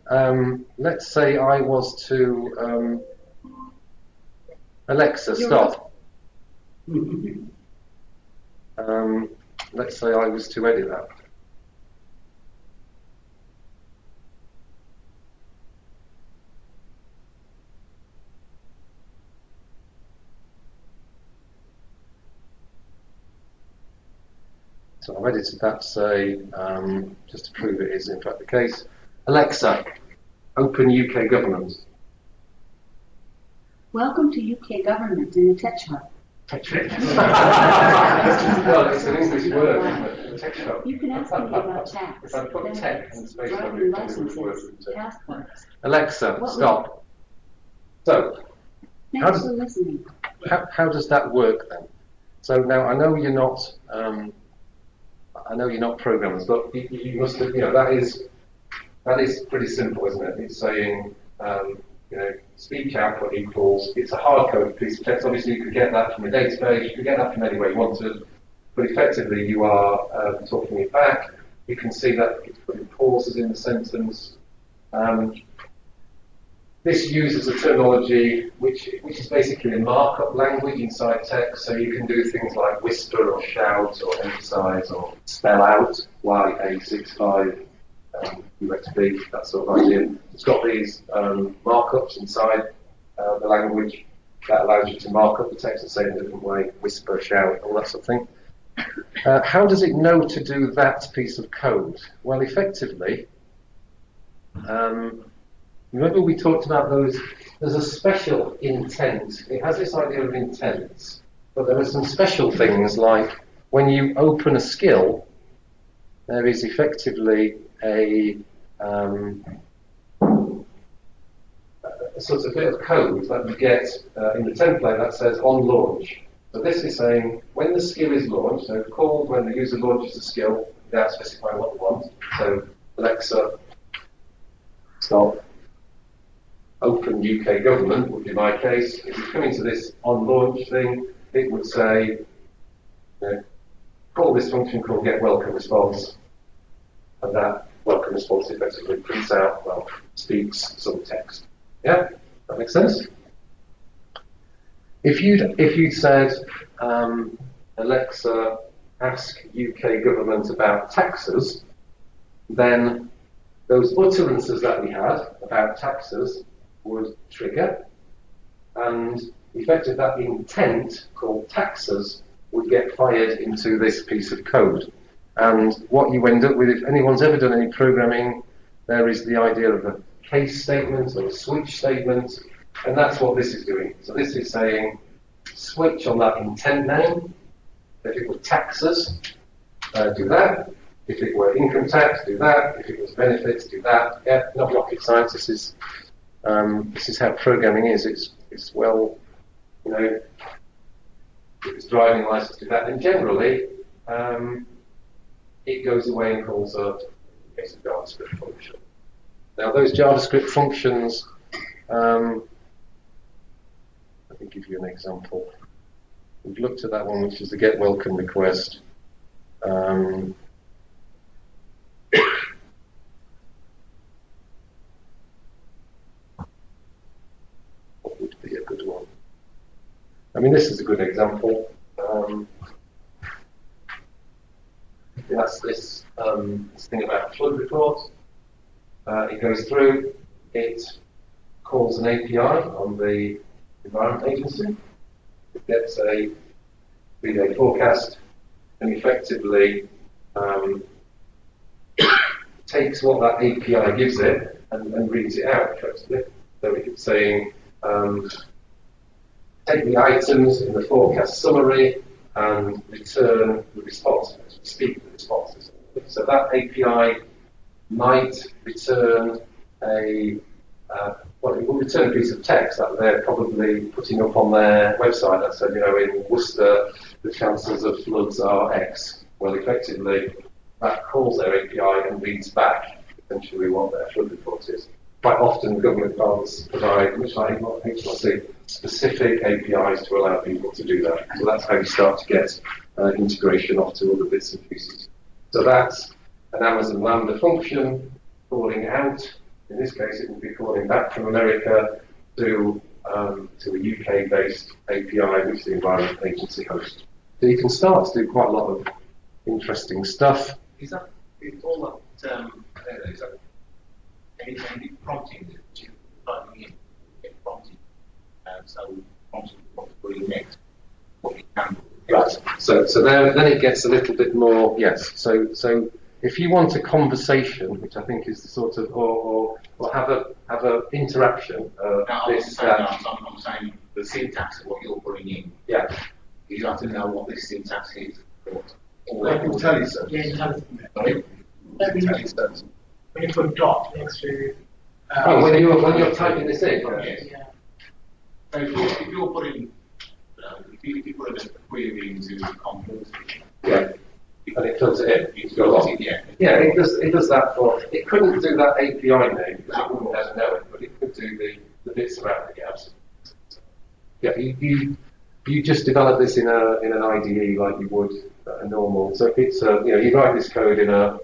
let's say I was to Alexa, stop. Let's say I was to edit that. So I've edited that to say, just to prove it is in fact the case, Alexa, open UK government. Welcome to UK Government in the TechHub. Well, it's an English word, isn't it? TechHub. You can ask me about tax, If I put tech in benefits, space, I'd driving be licenses, passports. Alexa, What stop. So, Thanks for listening. how does that work then? So now I know you're not programmers, but you must have, that is pretty simple, isn't it? It's saying, speech output equals, it's a hard-coded piece of text. Obviously, you could get that from a database, you could get that from anywhere you wanted, but effectively you are talking it back. You can see that it's putting pauses in the sentence. This uses a terminology which is basically a markup language inside text, so you can do things like whisper or shout or emphasize or spell out, YA65, USB, that sort of idea. It's got these markups inside the language that allows you to mark up the text and say it in a different way, whisper, shout, all that sort of thing. How does it know to do that piece of code? Well, effectively, remember we talked about those, there's a special intent. It has this idea of intents, but there are some special things like when you open a skill, there is effectively a sort of bit of code that you get in the template that says on launch. So this is saying when the skill is launched, so called when the user launches the skill without specifying what they want. So Alexa, stop. Open UK government would be my case. If you come into this on launch thing, it would say, call this function called get welcome response, and that welcome response effectively prints out, speaks some text. Yeah, that makes sense. If you'd said, Alexa, ask UK government about taxes, then those utterances that we had about taxes would trigger, and effectively that intent called taxes would get fired into this piece of code. And what you end up with, if anyone's ever done any programming, there is the idea of a case statement or a switch statement, and that's what this is doing. So this is saying, switch on that intent name. If it were taxes, do that. If it were income tax, do that. If it was benefits, do that. Yeah, not rocket science. This is how programming is. It's well, you know, if it's driving license, do that. And generally, it goes away and calls a JavaScript function. Now, those JavaScript functions, let me give you an example. We've looked at that one, which is the get welcome request. What would be a good one? I mean, this is a good example. That's this thing about flood reports. It goes through, it calls an API on the Environment Agency. It gets a 3-day forecast and effectively takes what that API gives it and reads it out effectively. So it's saying, take the items in the forecast summary and return the response, speak the responses. So that API might return well, it will return a piece of text that they're probably putting up on their website that said, you know, in Worcester, the chances of floods are X. Well, effectively, that calls their API and reads back essentially what their flood report is. Quite often, government funds provide, much like HMRC, specific APIs to allow people to do that. So that's how you start to get integration off to other bits and pieces. So that's an Amazon Lambda function calling out. In this case, it would be calling back from America to a UK-based API, which the Environment Agency hosts. So you can start to do quite a lot of interesting stuff. Is that all that? Is that any prompting that you typing in? Get prompted, so prompting what to put in next, what you can do. Right. So then it gets a little bit more. Yes. So if you want a conversation, which I think is the sort of, or have a interaction. I'm saying the syntax of what you're putting in. Yeah. You have to know what this syntax is. Like Or tell you so. Yeah, tell us. Sorry? Let me- Tell you so. When you put dot next to. When you're typing this in. Yes. Yeah. So if you're putting, if you put a query into Confluence, Yeah. And it fills it in. it's Go got on. it, yeah. Yeah, it does that for. It couldn't do that API name because it wouldn't have know it, but it could do the bits around it. Yeah, you just develop this in an IDE like you would a normal. So if it's you write this code in a.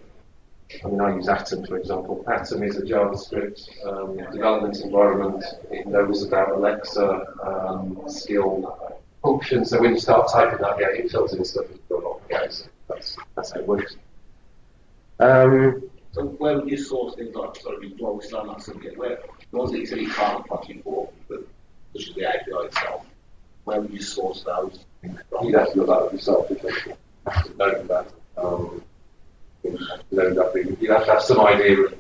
I mean, I use Atom for example. Atom is a JavaScript development environment. It knows about Alexa skill functions. So when you start typing that, yeah, it fills in stuff as you go along. Yeah, so that's how it works. So where would you source things like, sorry, we start on that subject, where was it you can't project for, but which is the API itself, where would you source those things from? You'd have to do that yourself because you have to know that. You'd have to have some idea of,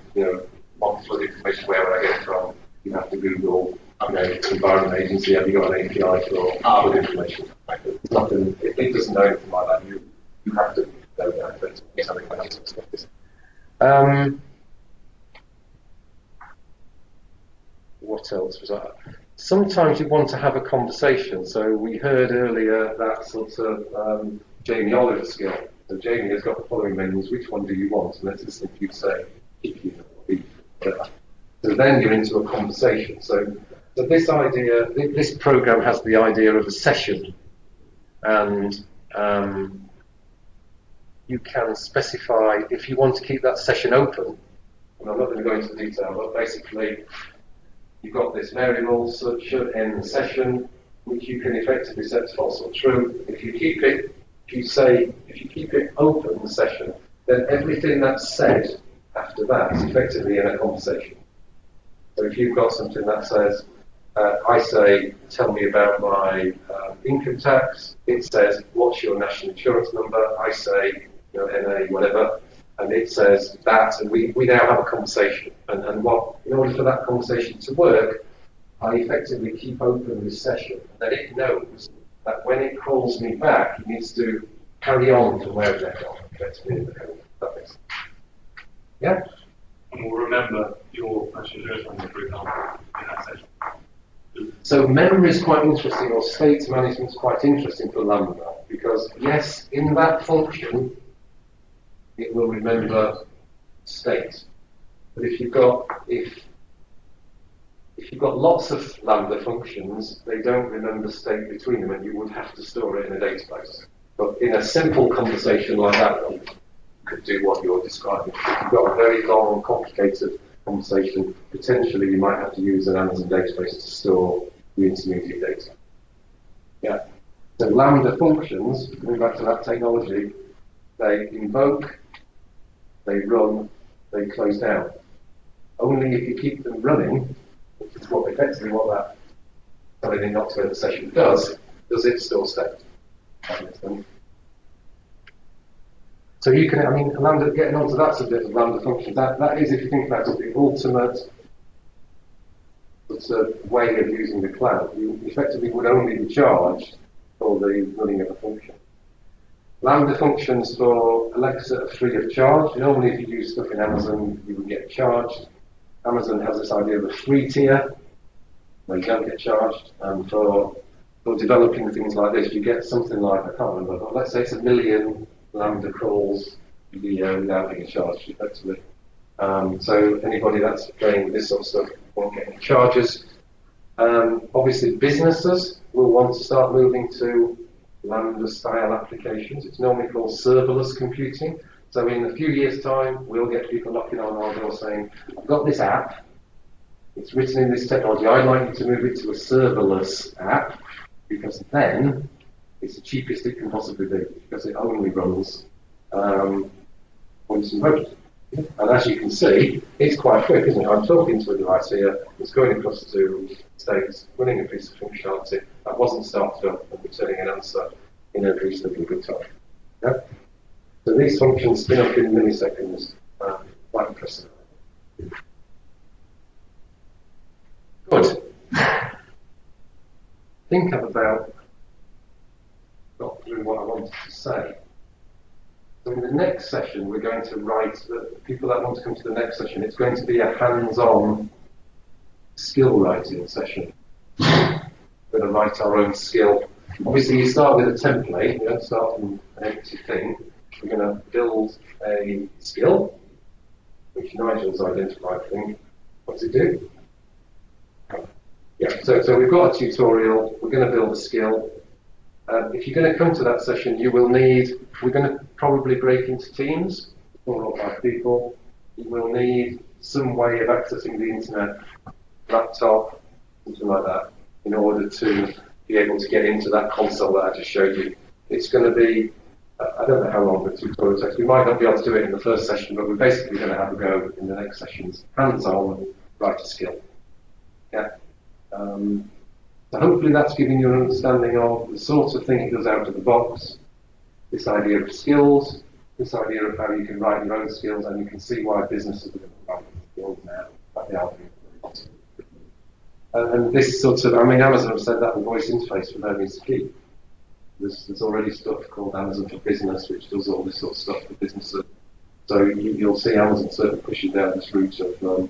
what flood information, where would I get it from? You'd have to Google, Environment Agency, have you got an API for flood information? It's nothing, it doesn't know anything like that. You have to know that, but it's something like that. What else was that? Sometimes you want to have a conversation. So we heard earlier that sort of Jamie Oliver skill. So Jamie has got the following menus. Which one do you want? And let's listen to you say chicken or beef. So then you're into a conversation. So this idea, this program has the idea of a session, and you can specify if you want to keep that session open. And I'm not going to go into detail, but basically you've got this variable should end the session, which you can effectively set to false or true. If you keep it open, the session, then everything that's said after that is effectively in a conversation. So if you've got something that says, I say, tell me about my income tax, it says, what's your national insurance number? I say, NA, whatever, and it says that, and we now have a conversation. And in order for that conversation to work, I effectively keep open this session, that it knows that when it calls me back, it needs to carry on from where it left off, effectively in the code. That makes sense. Yeah? And we'll remember your national insurance number, for example, in that session. So memory is quite interesting, or state management is quite interesting for Lambda, because yes, in that function, it will remember state. But if you've got lots of Lambda functions, they don't remember state between them, and you would have to store it in a database. But in a simple conversation like that one, you could do what you're describing. If you've got a very long, complicated conversation, potentially you might have to use an Amazon database to store the intermediate data. Yeah. So Lambda functions, going back to that technology, they invoke, they run, they close down. Only if you keep them running, which is effectively what that telling it not to end the session does it store state. So you can, Lambda, getting onto that subject of Lambda functions, that is, if you think about it, the ultimate sort of way of using the cloud. You effectively would only be charged for the running of a function. Lambda functions for Alexa are free of charge. Normally, if you use stuff in Amazon, you would get charged. Amazon has this idea of a free tier, where you don't get charged. And for developing things like this, you get something like, I can't remember, but let's say it's 1 million Lambda calls a year without being charged, effectively. So anybody that's playing with this sort of stuff won't get any charges. Obviously, businesses will want to start moving to Lambda-style applications. It's normally called serverless computing. So in a few years' time, we'll get people knocking on our door saying, I've got this app, it's written in this technology, I'd like you to move it to a serverless app, because then it's the cheapest it can possibly be, because it only runs points and rows. And as you can see, it's quite quick, isn't it? I'm talking to a device here, it's going across to states, running a piece of functionality that wasn't started up and returning an answer in a reasonably good time. Yeah? So these functions spin up in milliseconds. Quite impressive. Good. Think I've about got through what I wanted to say. So in the next session, we're going to write, the people that want to come to the next session, it's going to be a hands-on skill writing session. We're going to write our own skill. Obviously, you start with a template, you don't start from an empty thing. We're going to build a skill, which Nigel's identified, I think. What does it do? Yeah, so we've got a tutorial, we're going to build a skill. If you're going to come to that session, you will need, we're going to probably break into teams, 4 or 5 people. You will need some way of accessing the internet, laptop, something like that, in order to be able to get into that console that I just showed you. It's going to be, I don't know how long the tutorial takes. We might not be able to do it in the first session, but we're basically going to have a go in the next sessions. Hands-on, write a skill. Yeah. So hopefully that's giving you an understanding of the sort of thing it does out of the box, this idea of skills, this idea of how you can write your own skills, and you can see why businesses are going to write skills now, like the algorithm. And this sort of, Amazon have said that the voice interface for them is key. There's already stuff called Amazon for Business, which does all this sort of stuff for businesses. So you'll see Amazon certainly pushing down this route of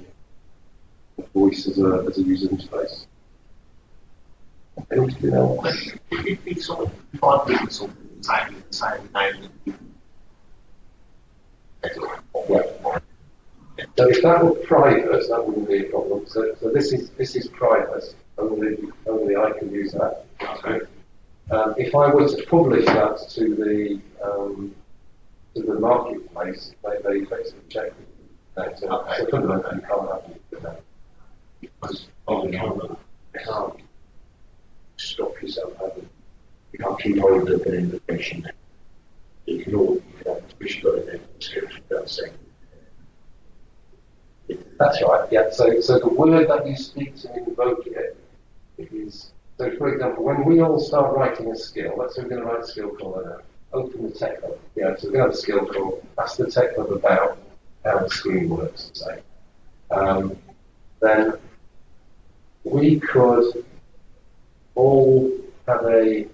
voice as a user interface. Anything else? It's sort of 5 people sort of saying the same name. Yeah. So if that were private, that wouldn't be a problem. So this is private. Only I can use that. Okay. If I were to publish that to the marketplace, they effectively check that. So fundamentally, you can't have that. You can't stop yourself having. You can't keep hold of an invitation. You can all, you got it there, script without saying. That's right, yeah. So the word that you speak to invoke it is, so for example, when we all start writing a skill, let's say we're going to write a skill called open the TechHub. Yeah, so we're going to have a skill called ask the TechHub about how the screen works, say. Then we could all have the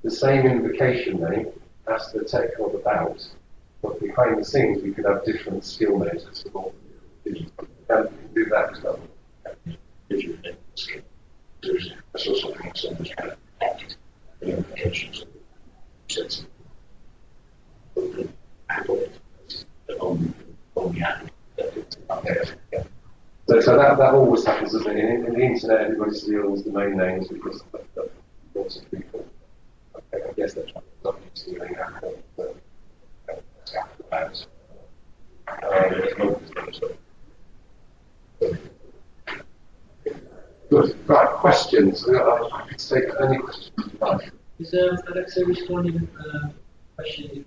same invocation name, ask the TechHub about, but behind the scenes we could have different skill names to support. Do that as well. There's also some kind of package implications. On the app. So that always happens, doesn't it? In the internet, everybody steals domain names because of lots of people. Okay, I guess that's not stealing Apple, but good. Right, questions. I can take any questions. Is Alexa responding question?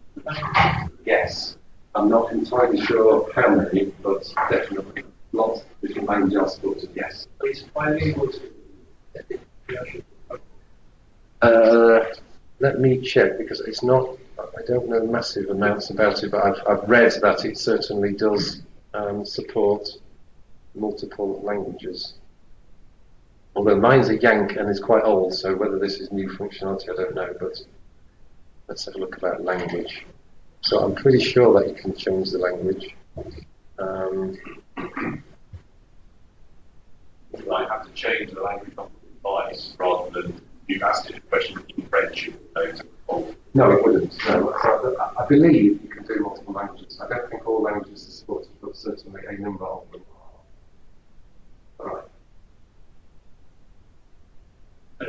Yes. I'm not entirely sure how many, but definitely lots of different languages are supported, yes. It's bilingual. Let me check, because it's not, I don't know massive amounts about it, but I've read that it certainly does support multiple languages. Although mine's a Yank and is quite old, so whether this is new functionality, I don't know, but let's have a look about language. So I'm pretty sure that you can change the language. You might have to change the language on the device rather than you've asked it a question in French. No, it wouldn't. No. So I believe you can do multiple languages. I don't think all languages are supported, but certainly a number of them are. All right.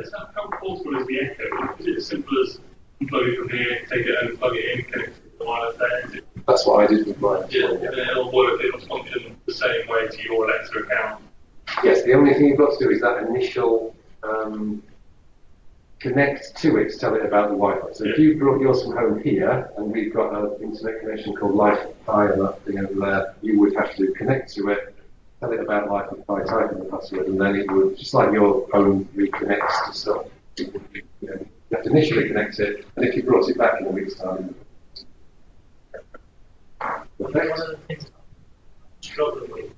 So how portable is the Echo? Is it as simple as unplug it from here, take it and plug it in, connect it to the wireless there? That's what I did with mine. Yeah, and it'll work, it'll function the same way to your Alexa account. Yes, the only thing you've got to do is that initial connect to it to tell it about the Wi-Fi. So if you brought yours from home here, and we've got an internet connection called Wi-Fi and that thing over there, you would have to connect to it, tell it about Wi-Fi, type in the password, and then it would, just like your phone reconnects to stuff, it would be, you have to initially connect it, and if you brought it back in a week's time. One of the things I'm struggling with is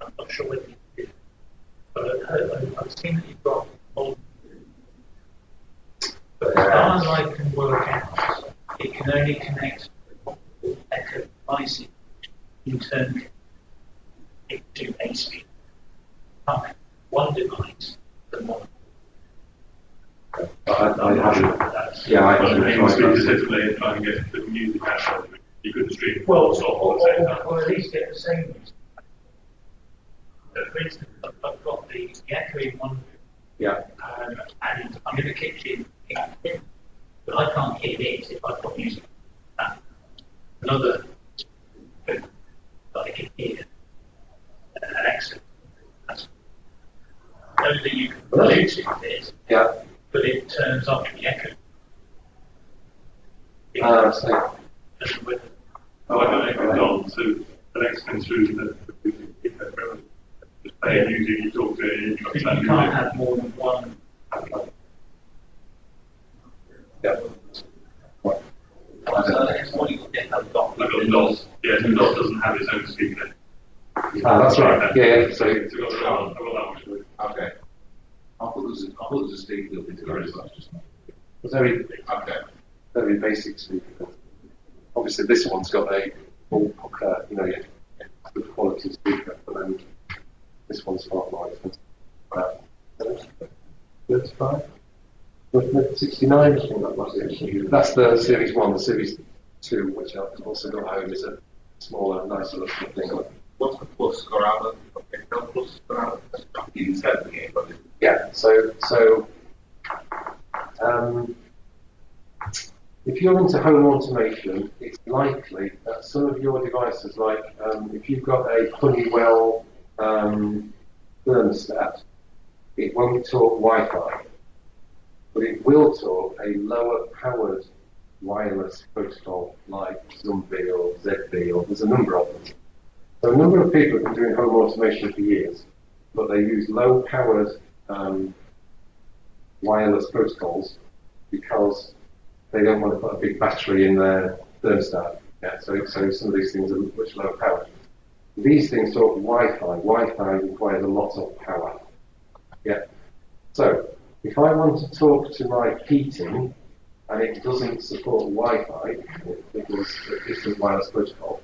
I'm not sure whether you did, but I've seen that you've got old. But as far as I can work out, it can only connect to Echo devices in turn to a speed. One device than one. I haven't. Yeah, I haven't. Specifically, and try and get the music out of it. You couldn't stream well, software at the same time. or at least get the same music. For instance, I've got the Echo in one room, Yeah. and I'm in the kitchen, but I can't hear it if I've got music. Another room that I can hear Alexa. Know that you can Bluetooth it, Yeah. but it turns off the Echo. So. Oh, I don't know if it's on, so the next thing through the just play music, you talk to it, and You can't have more than one. Yeah. What do you get that dot? Like a DOS. Yeah, the DOS doesn't have its own speaker. That's right. Yeah. So. It's got that one. Okay. I thought there was a Steve built into it as well. Very, Okay. very basic speaker. Obviously, this one's got a full hooker, good quality speaker, but then this one's far more expensive. 35? 69, I think that was it. That's the Series 1. The Series 2, which I've also got home, is a smaller, nicer looking thing. What's the plus around it? Okay, no plus around it. You can set the game, but Yeah, so if you're into home automation, it's likely that some of your devices, like if you've got a Honeywell thermostat, it won't talk Wi-Fi, but it will talk a lower powered wireless protocol like Zigbee or ZigBee, or there's a number of them. So a number of people have been doing home automation for years, but they use low-powered wireless protocols because they don't want to put a big battery in their thermostat. Yeah, so some of these things are much lower powered. These things talk Wi-Fi. Wi-Fi requires a lot of power. Yeah. So if I want to talk to my heating and it doesn't support Wi-Fi, it was a distant wireless protocol,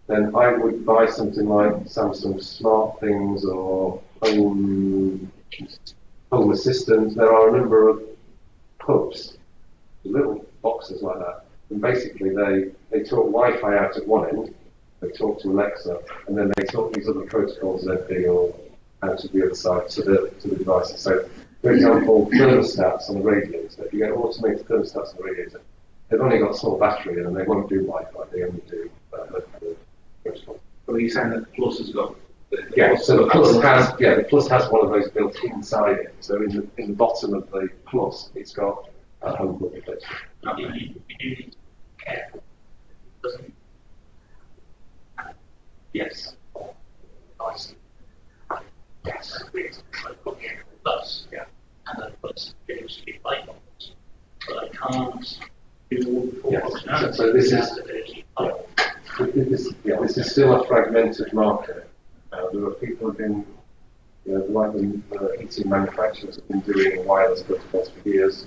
then I would buy something like Samsung Smart Things or Home Assistant. There are a number of hubs, little boxes like that, and basically they talk Wi-Fi out at one end, they talk to Alexa, and then they talk these other protocols ZP or out to the other side to the devices. So, for example, thermostats on the radiator. If you get automated thermostats on the radiator, they've only got a small battery and they won't do Wi-Fi. They only do protocol. But are you saying that the Plus has got? So the Plus has one of those built inside it. So in the bottom of the Plus, it's got a home button. You need to be careful. Doesn't. Yes. Nice. Yes. I put in Plus. Yeah. And then Plus gives me light bulbs, but I can't do all the full functionality. So this is this is still a fragmented market. There are people who've been, like the heating manufacturers have been doing wireless protocols for years.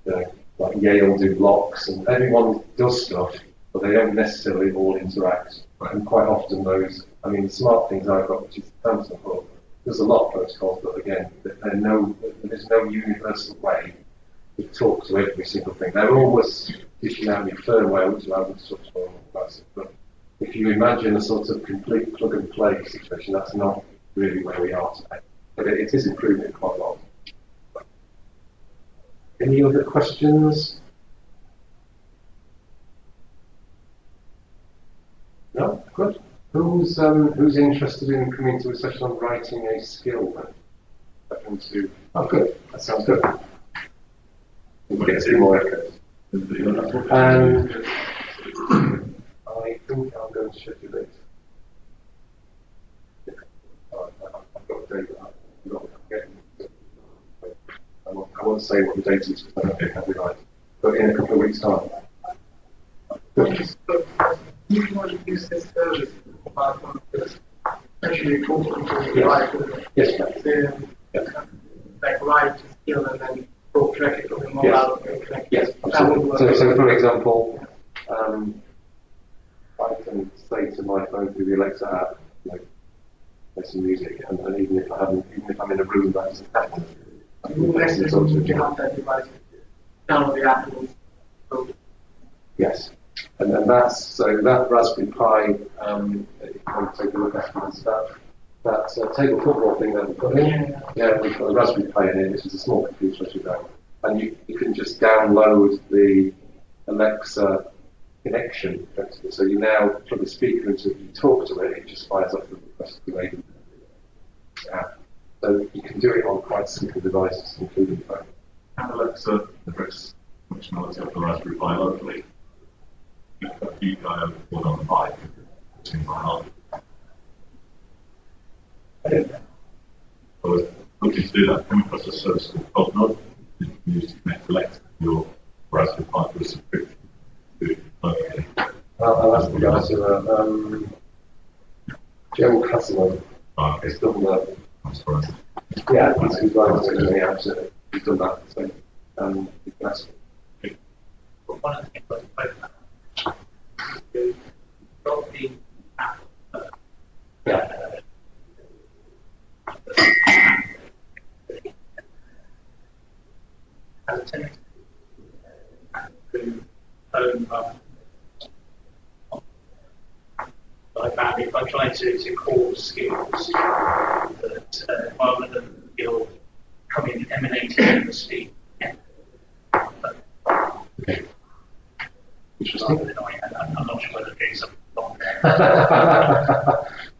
Like Yale do locks, and everyone does stuff, but they don't necessarily all interact. Right. And quite often those, the smart things I've got, which is Samsung Hub, there's a lot of protocols, but again, there's no universal way to talk to every single thing. They're always dishing out new firmware, which allows them to talk to all devices. But if you imagine a sort of complete plug and play situation, that's not really where we are today. But it is improving quite a lot. Any other questions? No? Good. Who's interested in coming to a session on writing a skill then? Oh, good. That sounds good. We'll get two more echoes. And I think I'm going to schedule it. I've got a date. I won't say what the date is because I don't think I'll be right. But in a couple of weeks' time. Good. You want to use this service apart from this, actually talking to the right, yes, like write skill and then go track it on the mobile. Yes, absolutely. So for example, I can say to my phone through the Alexa app, play some music, and even if I'm in a room that doesn't happen, you can have that device download the app. Yes. And that's, so that Raspberry Pi, if you want to take a look at that table football thing that we put in, we've got a Raspberry Pi in it, which is a small computer, as you know, and you can just download the Alexa connection. So you now put the speaker into it, you talk to it, it just fires off the request to the app. So you can do it on quite simple devices, including the phone. Can Alexa address functionality of the Raspberry Pi locally? You kind of put on the bike, seems like hard. So looking to do that, come across a service called PodNode, you can use to connect Alexa to your Raspberry Pi for a subscription to locally. I'll ask the guys who Joe Casimir has done that. I'm sorry. Yeah, he's going to do the apps, he's done that. So, you can ask him. One of the things you got the app. Yeah. As a tenant to own I found if I try to call skills that rather than skill coming emanating from the speak. Okay. Interesting. I'm not sure whether doing something wrong there.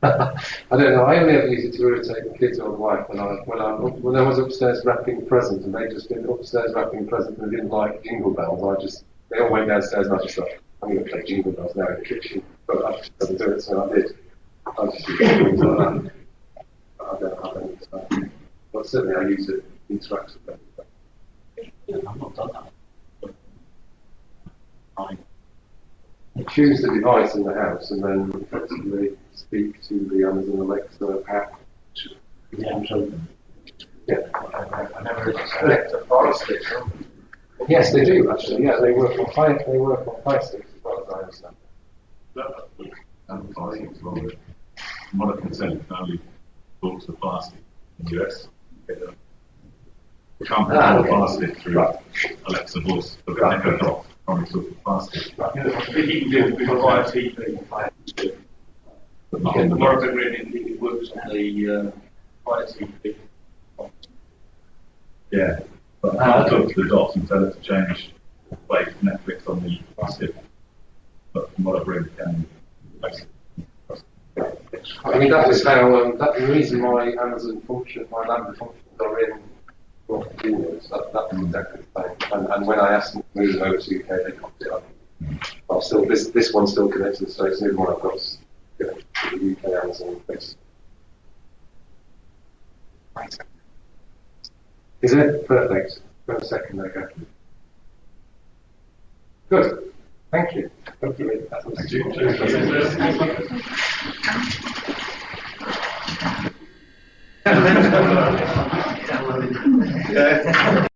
I don't know. I only ever use it to irritate the kids or the wife when I was upstairs wrapping presents, and they just been upstairs wrapping presents and they didn't like jingle bells. They all went downstairs and I just thought, I'm going to play jingle bells now in the kitchen, but I just didn't do it, so I did. I just use things like that. I don't have any. But certainly I use it, interact with it. I've not done that. You choose the device in the house and then effectively speak to the Amazon Alexa app. Yeah, I'm sure. Yeah. I never expect a forest stick. Yes, they do actually. Yeah, they work on fire. They work on fire sticks as far as I understand. And plastic as well. From what I can tell, you can only talk to plastic in the US. You can't put the plastic through Alexa voice, but the Echo Dot only talk to plastic. You can do it via TV. More of it really works on the via TV. Yeah, but I talk to the dots and tell it to change play Netflix on the plastic. But from what I've read, it can basically. I mean, that is how, that's the reason why Amazon function, my Lambda functions are in Windows. That was exactly the same. And when I asked them to move them over to UK, they copied it up. But still, this one's still connected to the States, the other one I've got is connected to the UK Amazon base. Is it? Perfect. Got a second there, go. Good. Thank you. Hopefully that was Yeah.